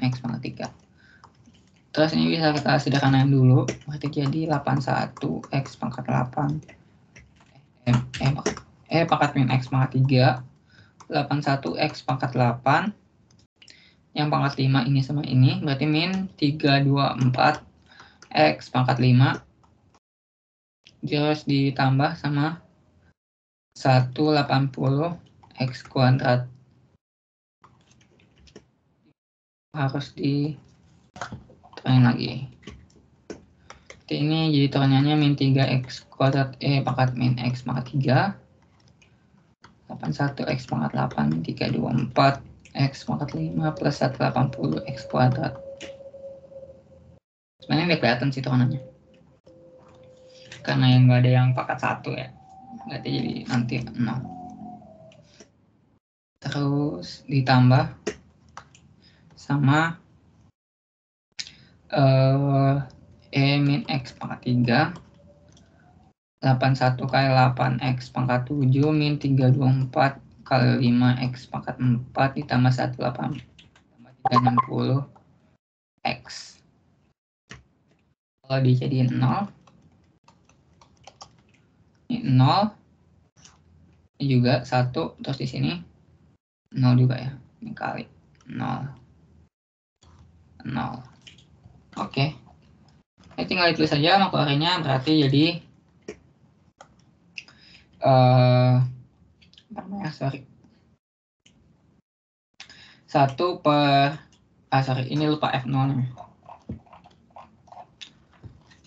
X pangkat 3. Terus ini bisa kita sederhanain dulu. Berarti jadi 81 X pangkat 8 pangkat min X pangkat 3 81 X pangkat 8 yang pangkat 5 ini sama ini berarti min 324 X pangkat 5 terus ditambah sama 180 X kuadrat harus diturunin lagi. Ini jadi turunannya min 3X kuadrat E pangkat min X pangkat 3 81 X pangkat 8 min 324 X pangkat 5 plus 180 X kuadrat. Sebenarnya nggak kelihatan sih turunannya karena yang nggak ada yang pangkat 1 ya, berarti jadi nanti 0. Terus ditambah sama E min X pangkat 3 81 kali 8X pangkat 7 min 324 kali 5X pangkat 4 ditambah 180 tambah 360 X. Kalau dijadiin 0 ini 0 ini juga 1 terus di sini 0 juga ya, ini kali 0 oke. Ini tinggal ditulis saja maklumatnya berarti jadi sorry 1 per ini lupa F0 nya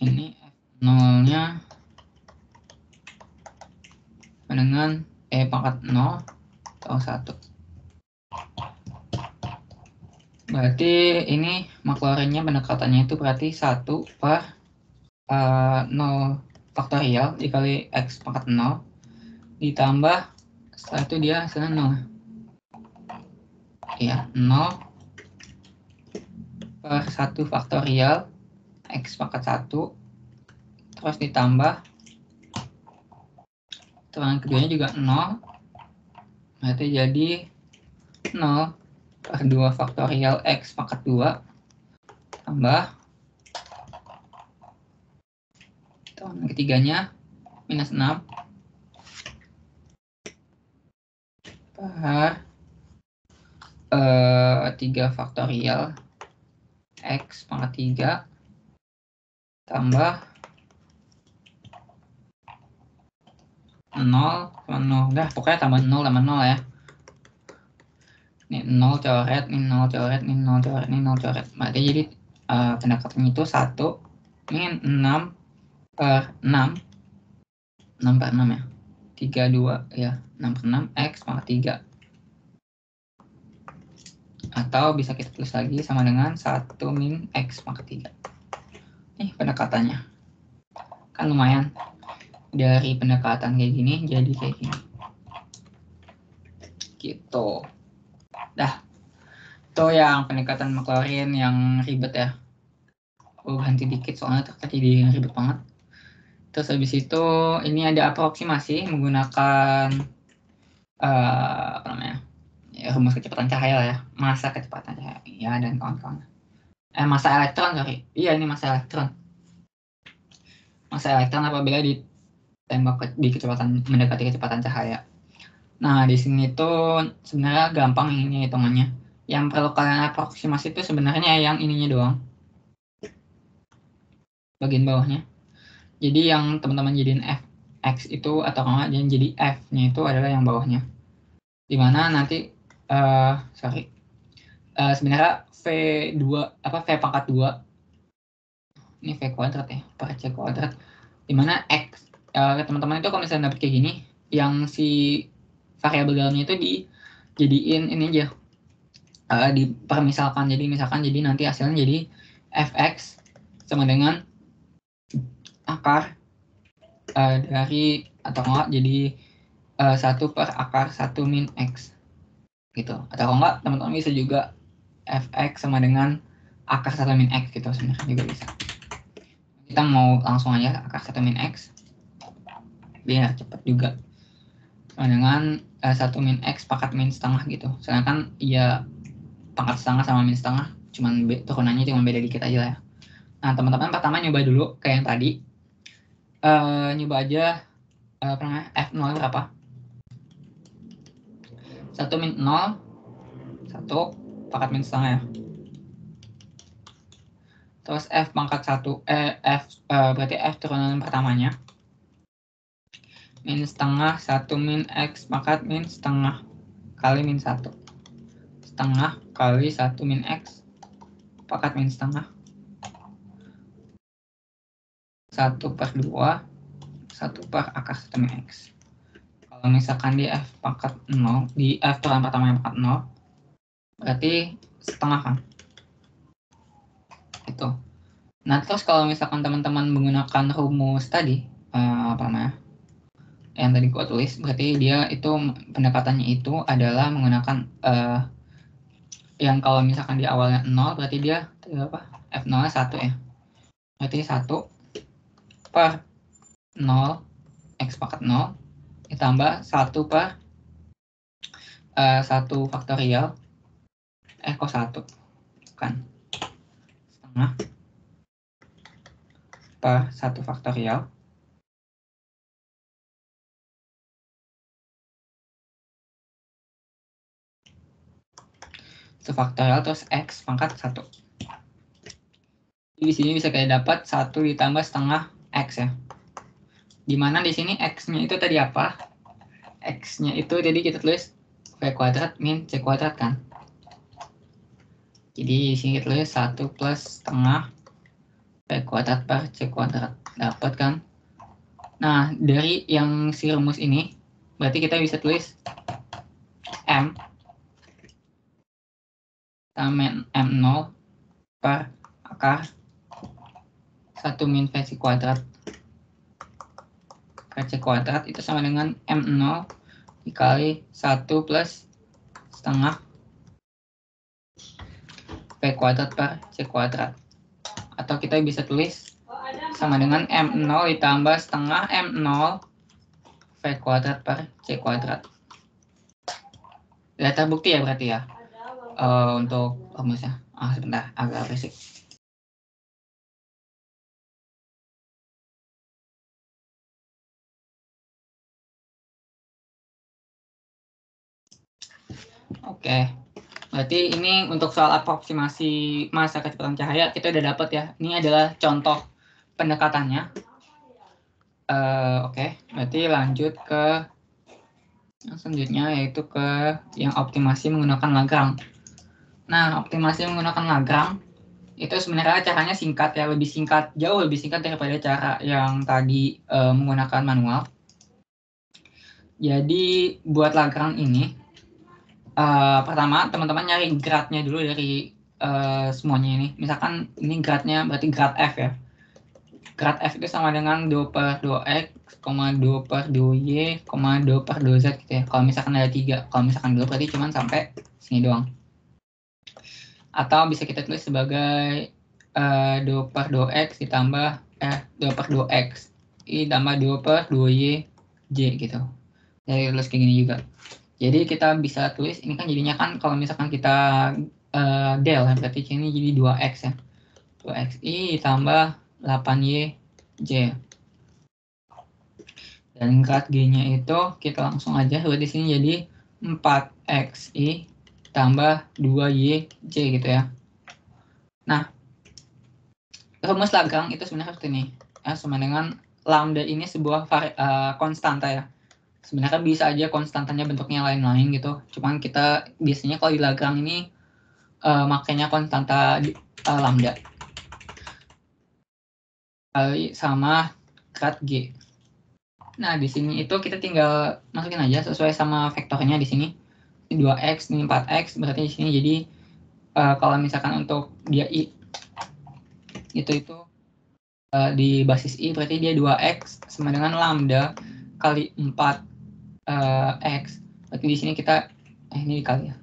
ini F0 nya dengan E pangkat 0 atau 1 berarti ini maklumatnya pendekatannya itu berarti 1 per 0 faktorial dikali X pangkat 0 ditambah setelah itu dia hasilnya 0 ya 0 per 1 faktorial X pangkat 1 terus ditambah turunan keduanya juga 0 berarti jadi 0 per 2 faktorial X pangkat 2 tambah turunan ketiganya minus 6 per 3 faktorial X pangkat 3 tambah 0 dah pokoknya tambah 0 ya. Ini 0 coret, ini 0 coret, ini 0 coret, ini 0 coret. Berarti jadi pendekatannya itu 1 min 6 per 6 ya 32 ya, 6/6 X pangkat 3. Atau bisa kita tulis lagi sama dengan 1 min X pangkat 3. Pendekatannya. Kan lumayan. Dari pendekatan kayak gini jadi kayak gini. Gitu. Dah. Itu yang pendekatan Maclaurin yang ribet ya. Gue ganti dikit soalnya tadi ribet banget. Terus habis itu ini ada aproksimasi menggunakan apa namanya? Ya, rumus kecepatan cahaya lah ya. Massa kecepatan cahaya. Ya, dan kawan-kawan. Massa elektron, sorry. Iya, ini massa elektron. Massa elektron apabila ditembak di kecepatan mendekati kecepatan cahaya. Nah, di sini tuh sebenarnya gampang ini hitungannya. Yang perlu kalian aproksimasi itu sebenarnya yang ininya doang. Bagian bawahnya. Jadi yang teman-teman jadiin Fx itu atau enggak yang jadi F-nya itu adalah yang bawahnya. Dimana nanti sebenarnya V2 V pangkat 2 ini V kuadrat ya per C kuadrat, dimana X teman-teman itu kalau misalnya dapet kayak gini yang si variabel dalamnya itu dijadiin ini aja dipermisalkan, jadi nanti hasilnya jadi Fx sama dengan akar dari atau enggak jadi 1 per akar 1 min X gitu, atau enggak teman-teman bisa juga Fx sama dengan akar 1 min X gitu, sebenarnya juga bisa. Kita mau langsung aja akar 1 min X biar cepat juga, sama dengan 1 min X pangkat min setengah gitu. Sedangkan ya pangkat setengah sama min setengah cuman turunannya cuma beda dikit aja lah ya. Nah teman-teman pertama nyoba dulu kayak yang tadi, nyoba aja F0 berapa, 1 min 0 1 pangkat min setengah ya. Terus F pangkat 1 berarti F turunan pertamanya min setengah 1 min X pangkat min setengah kali min 1 setengah kali 1 min X pangkat min setengah 1 per 2 1 per akar 1 min X. Kalau misalkan di F pangkat 0, di F turunan pertamanya pangkat 0 berarti setengah kan itu. Nah terus kalau misalkan teman-teman menggunakan rumus tadi yang tadi gua tulis, berarti dia itu pendekatannya itu adalah menggunakan yang kalau misalkan di awalnya 0 berarti dia apa, F0 nya 1 ya, berarti 1 per 0 X pangkat 0 ditambah 1 per 1 faktorial kok 1 kan setengah per 1 faktorial faktorial terus X pangkat 1. Di sini bisa kayak dapat 1 ditambah setengah X ya. Dimana di sini X-nya itu tadi apa? X-nya itu jadi kita tulis V kuadrat min C kuadrat kan. Jadi di sini kita tulis 1 plus setengah V kuadrat per C kuadrat. Dapat kan? Nah, dari yang si rumus ini berarti kita bisa tulis M sama M0 per akar 1 min V C kuadrat per C kuadrat itu sama dengan M0 dikali 1 plus setengah V kuadrat per C kuadrat. Atau kita bisa tulis sama dengan M0 ditambah setengah M0 V kuadrat per C kuadrat. Sudah terbukti ya berarti ya untuk rumusnya. Sebentar, agak berisik. Oke, berarti ini untuk soal aproksimasi massa kecepatan cahaya kita udah dapat ya. Ini adalah contoh pendekatannya. Oke, berarti lanjut ke yang selanjutnya, yaitu ke yang optimasi menggunakan Lagrange. Nah, optimasi menggunakan Lagrange itu sebenarnya caranya singkat ya, lebih singkat, jauh lebih singkat daripada cara yang tadi menggunakan manual. Jadi buat Lagrange ini, pertama teman-teman nyari grad-nya dulu dari semuanya ini. Misalkan ini grad-nya berarti grad F ya. Grad F itu sama dengan 2/2x, 2/2y, 2/2z gitu ya. Kalau misalkan ada 3, kalau misalkan 2 berarti cuma sampai sini doang. Atau bisa kita tulis sebagai 2/2x ditambah 2/2x ditambah 2/2y j gitu. Jadi tulis kayak gini juga. Jadi kita bisa tulis ini kan jadinya kan kalau misalkan kita del ya, berarti ini jadi 2x ya. 2xi ditambah 8y j. Dan grad G-nya itu kita langsung aja buat di sini jadi 4xi tambah 2y j gitu ya. Nah, rumus Lagrange itu sebenarnya seperti ini. Ya, sama dengan lambda ini sebuah konstanta ya. Sebenarnya bisa aja konstantanya bentuknya lain-lain gitu. Cuman kita biasanya kalau di Lagrange ini makanya konstanta lambda kali sama grad G. Nah, di sini itu kita tinggal masukin aja sesuai sama vektornya di sini. 2x ini 4x berarti di sini jadi kalau misalkan untuk dia i itu di basis i berarti dia 2x sama dengan lambda kali 4x. Berarti di sini kita ini dikali ya.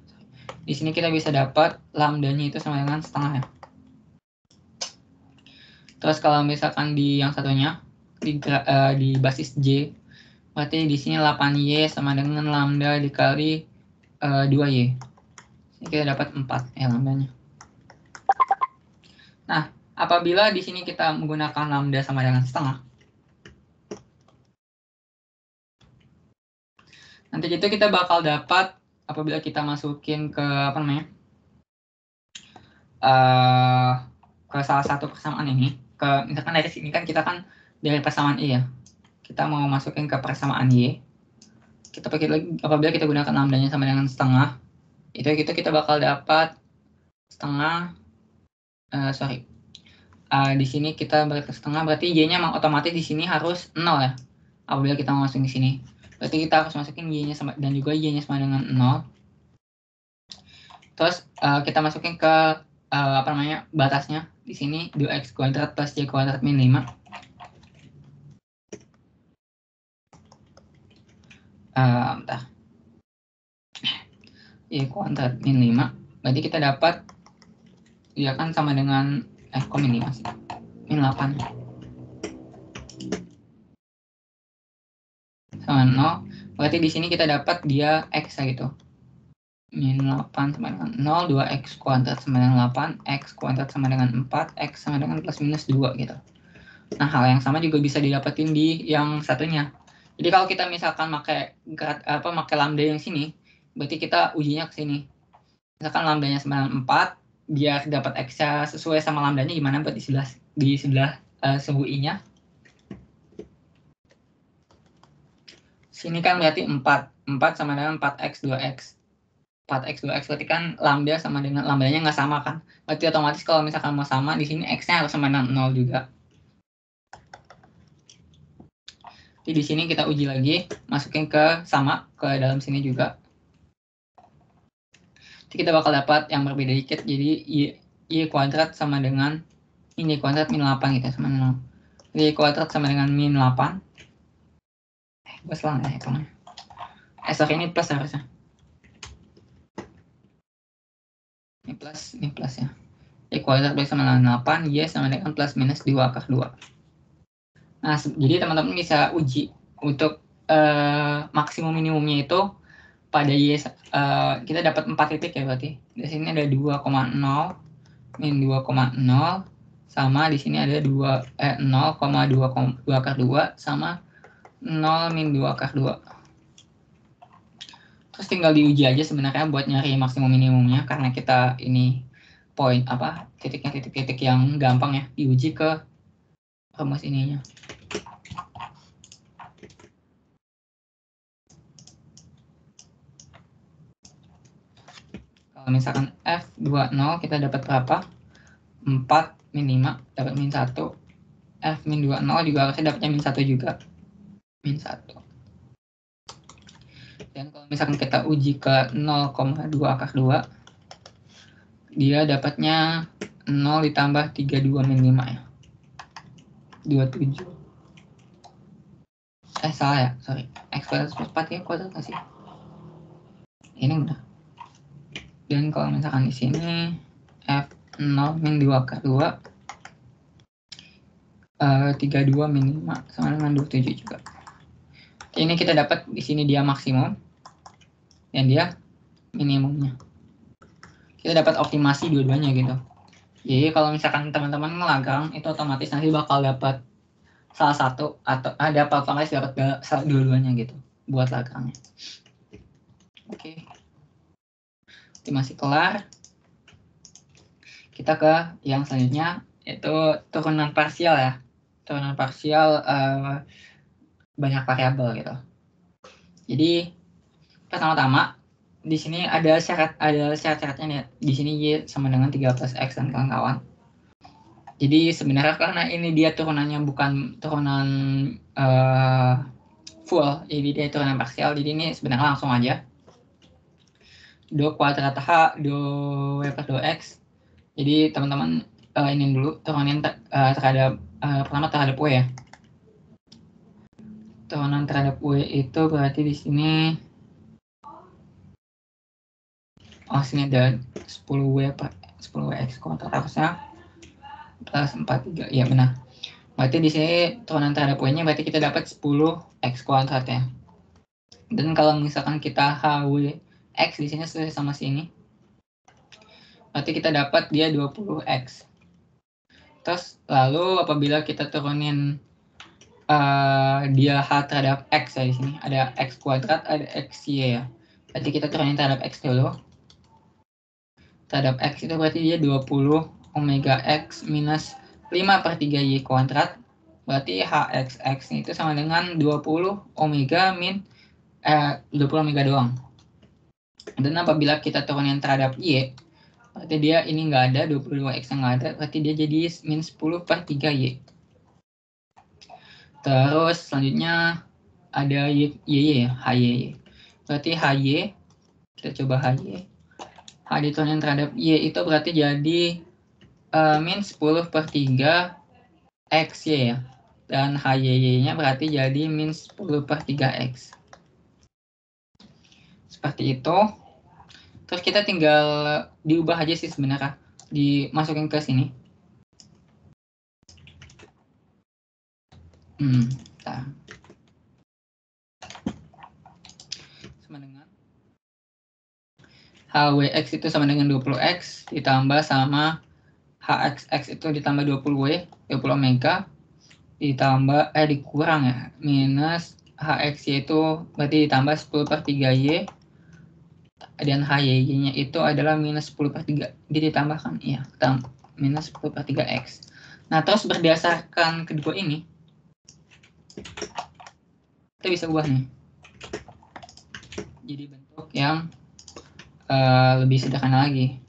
Di sini kita bisa dapat lambdanya itu sama dengan setengah ya. Terus kalau misalkan di yang satunya di basis J berarti di sini 8y sama dengan lambda dikali 2y. Ini kita dapat 4 ya lambdanya. Nah, apabila di sini kita menggunakan lambda sama dengan setengah, nanti itu kita bakal dapat apabila kita masukin ke apa namanya ke salah satu persamaan ini, ke misalkan dari sini kan kita kan dari persamaan i ya, kita mau masukin ke persamaan y, kita pakai lagi apabila kita gunakan lambdanya sama dengan setengah, itu kita bakal dapat setengah di sini kita balik ke setengah berarti y-nya memang otomatis di sini harus 0 ya. Apabila kita mau masukin di sini, berarti kita harus masukin y-nya sama dan juga y-nya sama dengan 0. Terus kita masukin ke apa namanya batasnya di sini 2x kuadrat plus y kuadrat min 5. Bentar. Y kuadrat min 5. Berarti kita dapat ya kan sama dengan kok min 5 sih? Min 8. Sama 0. Berarti di sini kita dapat dia x ya gitu. Min 8 sama dengan 0, 2x kuadrat sama dengan 8, x kuadrat sama dengan 4, x sama dengan plus minus 2 gitu. Nah, hal yang sama juga bisa didapetin di yang satunya. Jadi kalau kita misalkan pakai lambda yang sini, berarti kita ujinya ke sini. Misalkan lambdanya sama dengan 4, biar dapat x-nya sesuai sama lambdanya gimana buat di sebelah suhu i-nya. Sini kan berarti 4 sama dengan 4x 2x. 4x 2x berarti kan lambda sama dengan lambdanya nggak sama kan. Berarti otomatis kalau misalkan mau sama di sini x-nya harus sama dengan 0 juga. Jadi di sini kita uji lagi, masukin ke sama ke dalam sini juga. Jadi kita bakal dapat yang berbeda dikit. Jadi y kuadrat sama dengan ini kuadrat min 8 gitu sama 0. Y kuadrat sama dengan min 8. Gue salah ya hitungnya. Sorry, ini plus harusnya. Ini plus ya. Y kuadrat sama dengan 8, y sama dengan plus minus 2/2. Nah, jadi teman-teman bisa uji untuk maksimum minimumnya itu pada y kita dapat 4 titik ya berarti. Di sini ada 2,0 min 2,0 sama di sini ada 0,2/2 sama 0 min 2/2. Terus tinggal diuji aja sebenarnya buat nyari maksimum minimumnya karena kita ini poin titiknya titik-titik yang gampang ya, diuji ke rumus ininya. Kalau misalkan F20 kita dapat berapa? 4 min 5 dapat min 1. F min 20 juga harusnya dapatnya min 1 juga. Min 1. Dan kalau misalkan kita uji ke 0,2 akar 2, dia dapatnya 0 ditambah 32 min 5 ya. 27. Salah ya, sorry. X kuadrat plus 4 ya, kuadrat nggak sih? Ini udah. Dan kalau misalkan di sini F0 min 2 akar 2, 32 min 5 sama dengan 27 juga. Ini kita dapat di sini dia maksimum dan dia minimumnya. Kita dapat optimasi dua-duanya gitu. Jadi kalau misalkan teman-teman ngelagang itu otomatis nanti bakal dapat salah satu atau ada apa-apa dapat dua-duanya gitu buat lagangnya. Oke. Optimasi kelar. Kita ke yang selanjutnya yaitu turunan parsial ya. Turunan parsial banyak variabel gitu. Jadi pertama-tama di sini ada syarat-syaratnya nih. Di sini Y sama dengan 3 plus X dan kawan-kawan. Jadi sebenarnya karena ini dia turunannya bukan turunan full, jadi dia turunan parsial. Jadi ini sebenarnya langsung aja. Do kuadrat H, do W per do X. Jadi teman-teman ini dulu turunin terhadap pertama terhadap W ya. Turunan terhadap W itu berarti di sini sini ada 10W per 10WX kuadrat harusnya plus 43. Ya benar. Berarti di sini turunan terhadap W-nya berarti kita dapat 10X kuadrat ya. Dan kalau misalkan kita HWX di sini sesuai sama sini, berarti kita dapat dia 20X. Terus lalu apabila kita turunin dia H terhadap X ya, di sini ada X kuadrat, ada XY ya. Berarti kita turunin terhadap X dulu. Terhadap X itu berarti dia 20 omega X minus 5 per 3Y kuadrat. Berarti HXX itu sama dengan 20 omega min 20 omega doang. Dan apabila kita turunin terhadap Y, berarti dia ini nggak ada, 22X yang nggak ada, berarti dia jadi min 10 per 3Y. Terus selanjutnya ada YY ya, HY. Berarti HY, kita coba HY. H diturunin terhadap Y itu berarti jadi min 10 per 3 XY ya. Dan HYY-nya berarti jadi min 10 per 3X. Seperti itu. Terus kita tinggal diubah aja sih sebenarnya. Dimasukin ke sini. Sama dengan HWX itu sama dengan 20X ditambah sama HXX itu ditambah 20W, 20 omega ditambah dikurang ya, minus HXY itu berarti ditambah 10 per 3Y dan HYY-nya itu adalah minus 10 per 3. Jadi ditambahkan, iya, minus 10 per 3X. Nah, terus berdasarkan kedua ini, kita bisa ubah nih. Jadi bentuk yang lebih sederhana lagi.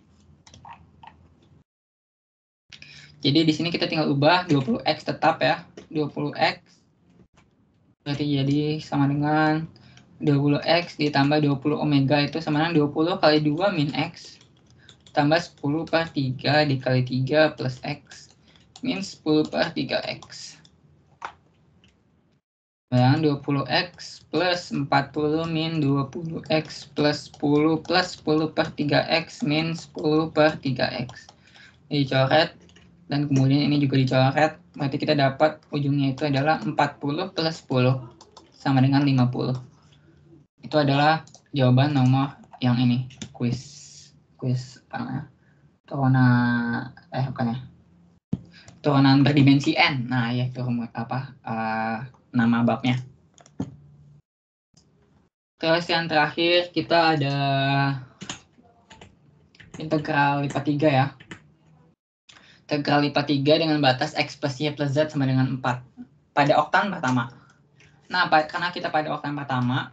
Jadi di sini kita tinggal ubah 20X tetap ya. 20X berarti jadi sama dengan 20X ditambah 20 omega itu sama dengan 20 kali 2 min X tambah 10 per 3 dikali 3 plus X min 10 per 3X. Yang 20X plus 40 min 20X plus 10 plus 10 per 3X min 10 per 3X. Dicoret dan kemudian ini juga dicoret. Berarti kita dapat ujungnya itu adalah 40 plus 10 sama dengan 50. Itu adalah jawaban nomor yang ini, kuis turunan berdimensi n. Nah, ya itu nama babnya. Terus yang terakhir kita ada integral lipat 3 ya. Integral lipat 3 dengan batas X plus Y plus Z sama dengan 4 pada oktan pertama. Nah, karena kita pada oktan pertama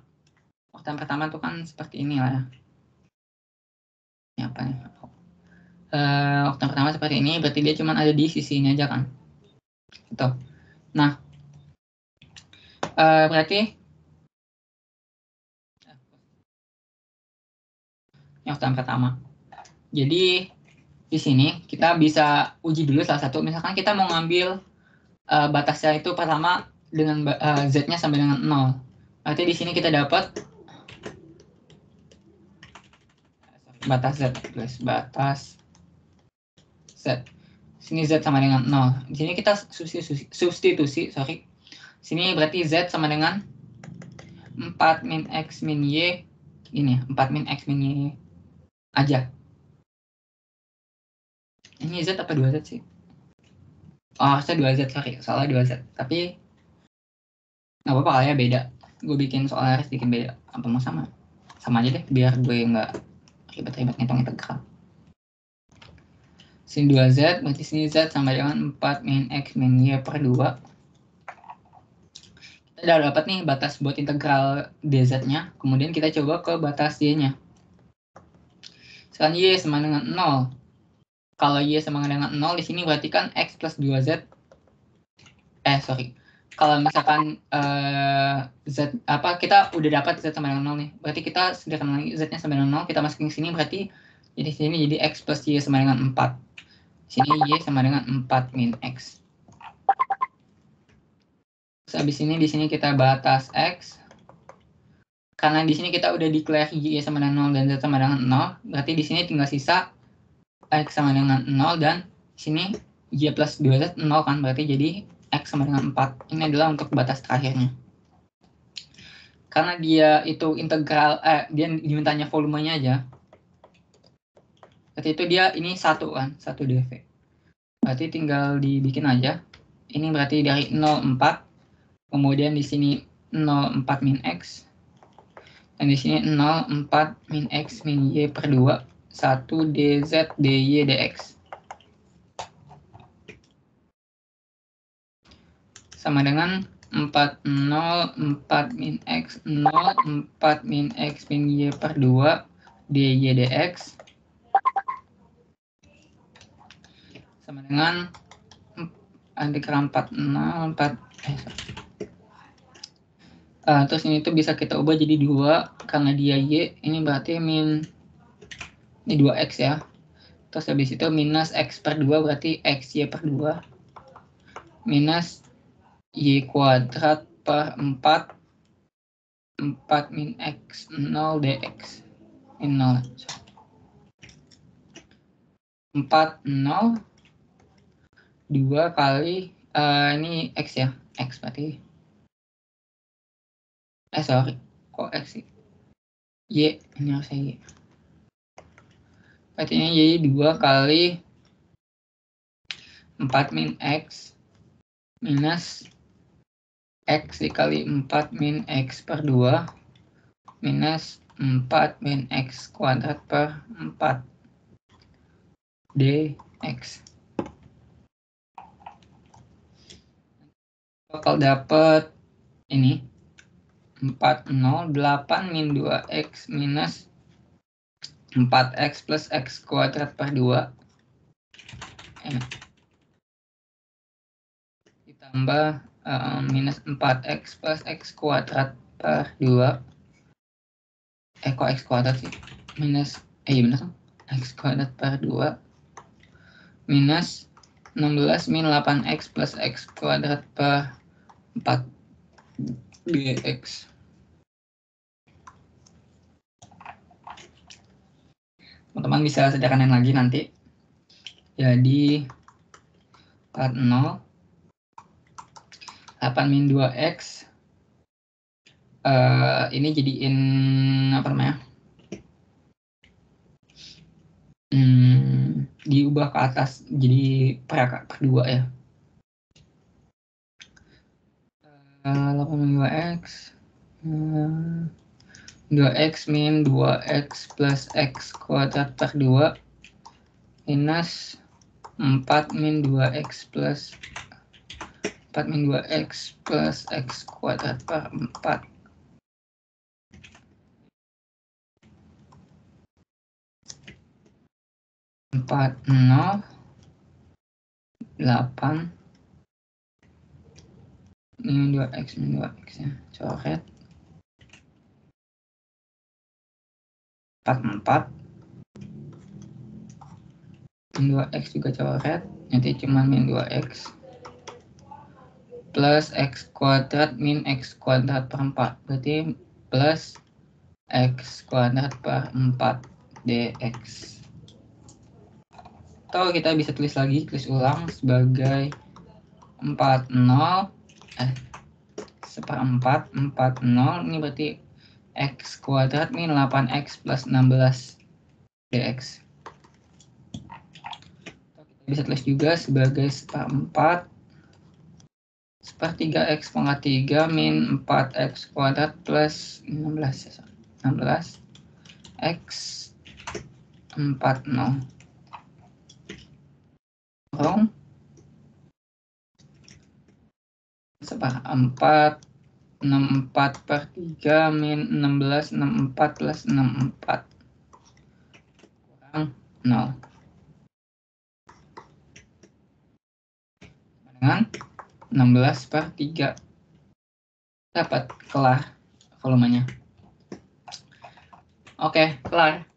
itu kan seperti ini lah ya. Ini apa nih? Oktan pertama seperti ini, berarti dia cuma ada di sisi ini aja kan. Gitu. Nah, berarti yang pertama. Jadi di sini kita bisa uji dulu salah satu. Misalkan kita mau ngambil batasnya itu pertama dengan z-nya sampai dengan 0. Berarti di sini kita dapat batas z plus batas z. Sini z sama dengan 0. Di sini kita substitusi, sorry. Sini berarti z sama dengan 4 min x min y. Ini 4 min x min y aja. Ini z apa 2z sih? Oh, harusnya 2z, sorry. Salah 2z. Tapi nggak apa-apa kali ya, beda. Gue bikin soal Aris bikin beda. Apa mau sama? Sama aja deh, biar gue nggak ribet-ribet ngitung integral. Sini 2z, berarti sini z sama dengan 4 min x min y per 2. Kita udah dapat nih batas buat integral dz-nya. Kemudian kita coba ke batas y-nya. Sekarang y sama dengan 0. Kalau y sama dengan 0 di sini berarti kan x plus 2z. Kalau misalkan z kita udah dapat z sama dengan 0 nih. Berarti kita sederhana lagi z-nya sama dengan 0, kita masukin sini berarti jadi sini jadi x plus y sama dengan 4. Sini y sama dengan 4 min x. Terus habis ini di sini kita batas x. Karena di sini kita udah declare y sama dengan 0 dan z sama dengan 0, berarti di sini tinggal sisa x sama dengan 0 dan sini y plus 2z 0 kan, berarti jadi x sama dengan 4. Ini adalah untuk batas terakhirnya. Karena dia itu integral, dia dimintanya volumenya aja. Berarti itu dia ini 1 kan, 1 dv. Berarti tinggal dibikin aja. Ini berarti dari 0,4, kemudian di sini 0,4 min x, dan di sini 0,4 min x min y per 2, 1 dz dy dx. Sama dengan 4 min x 0 4 min x min y per 2 dy dx sama dengan integral 4. Terus ini tuh bisa kita ubah jadi 2 karena dia y, ini berarti min ini 2x ya. Terus habis itu minus x per 2 berarti x y per 2 minus y kuadrat per 4 min x 0 dx min 0 4 0 2 kali ini x ya, x berarti sorry kok x sih, y ini harusnya y, berarti ini y 2 kali 4 min x minus x dikali 4 min x per 2 minus 4 min x kuadrat per 4 dx. Bakal dapat ini 8 min 2x minus 4x plus x kuadrat per 2 ditambah minus 4x plus x kuadrat per 2. Kok x kuadrat sih? Minus, iya bener, x kuadrat per 2 minus 16 min 8x plus x kuadrat per 4 dx. Teman-teman bisa sederhanain lagi nanti. Jadi 40 8 min 2x ini jadiin apa namanya? Diubah ke atas jadi per 2 ya. 8 min 2x 2x min 2x plus x kuadrat per 2 minus 4 min 2x plus 4 min 2x plus x kuadrat per 4. Empat 0 8 min 2x ya, coret 4 min 2x juga coret, nanti cuma min 2x plus x kuadrat min x kuadrat per 4, berarti plus x kuadrat per 4 dx. Atau kita bisa tulis ulang sebagai 40 seperempat 40, ini berarti x kuadrat min 8x plus 16 dx. Kita bisa tulis juga sebagai seperempat 3x pangkat 3 min 4x kuadrat plus 16 x 40 kurang seperempat 64 per 3 min 16 64 plus 64 kurang 0 dengan 16 per 3 dapat kelar volumenya. Oke, kelar.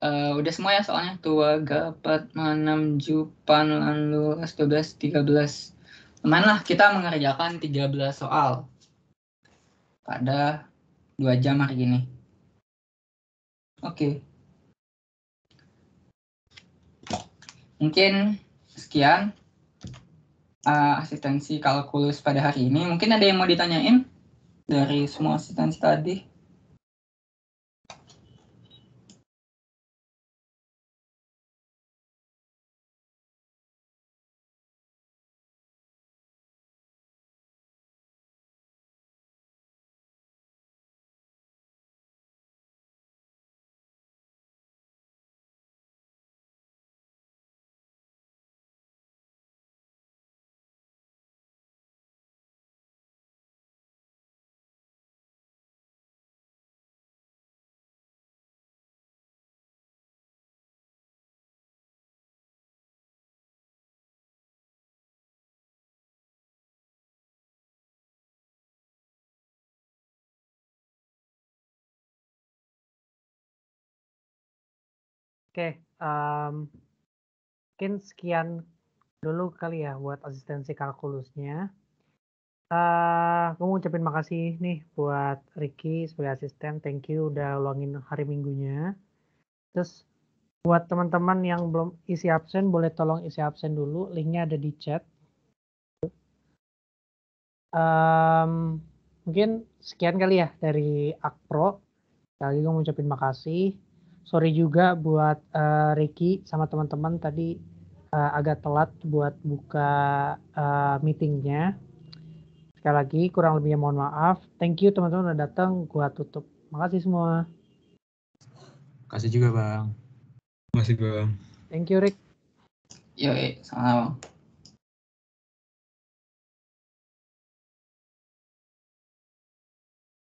Udah semua ya soalnya. 2 dapat 6 jupan lalu 12 13. Lumayan lah kita mengerjakan 13 soal pada 2 jam hari ini. Oke. Mungkin sekian asistensi kalkulus pada hari ini. Mungkin ada yang mau ditanyain dari semua asistensi tadi? Oke, mungkin sekian dulu kali ya buat asistensi kalkulusnya. Gue mau ucapin makasih nih buat Ricky sebagai asisten. Thank you udah luangin hari minggunya. Terus buat teman-teman yang belum isi absen, boleh tolong isi absen dulu. Linknya ada di chat. Mungkin sekian kali ya dari Akpro. Sekali lagi gue mau ucapin makasih. Sorry juga buat Ricky sama teman-teman tadi agak telat buat buka meetingnya. Sekali lagi kurang lebihnya mohon maaf. Thank you teman-teman udah datang. Gua tutup. Makasih semua. Makasih juga Bang. Makasih Bang. Thank you Rick. Yoi, sama-sama.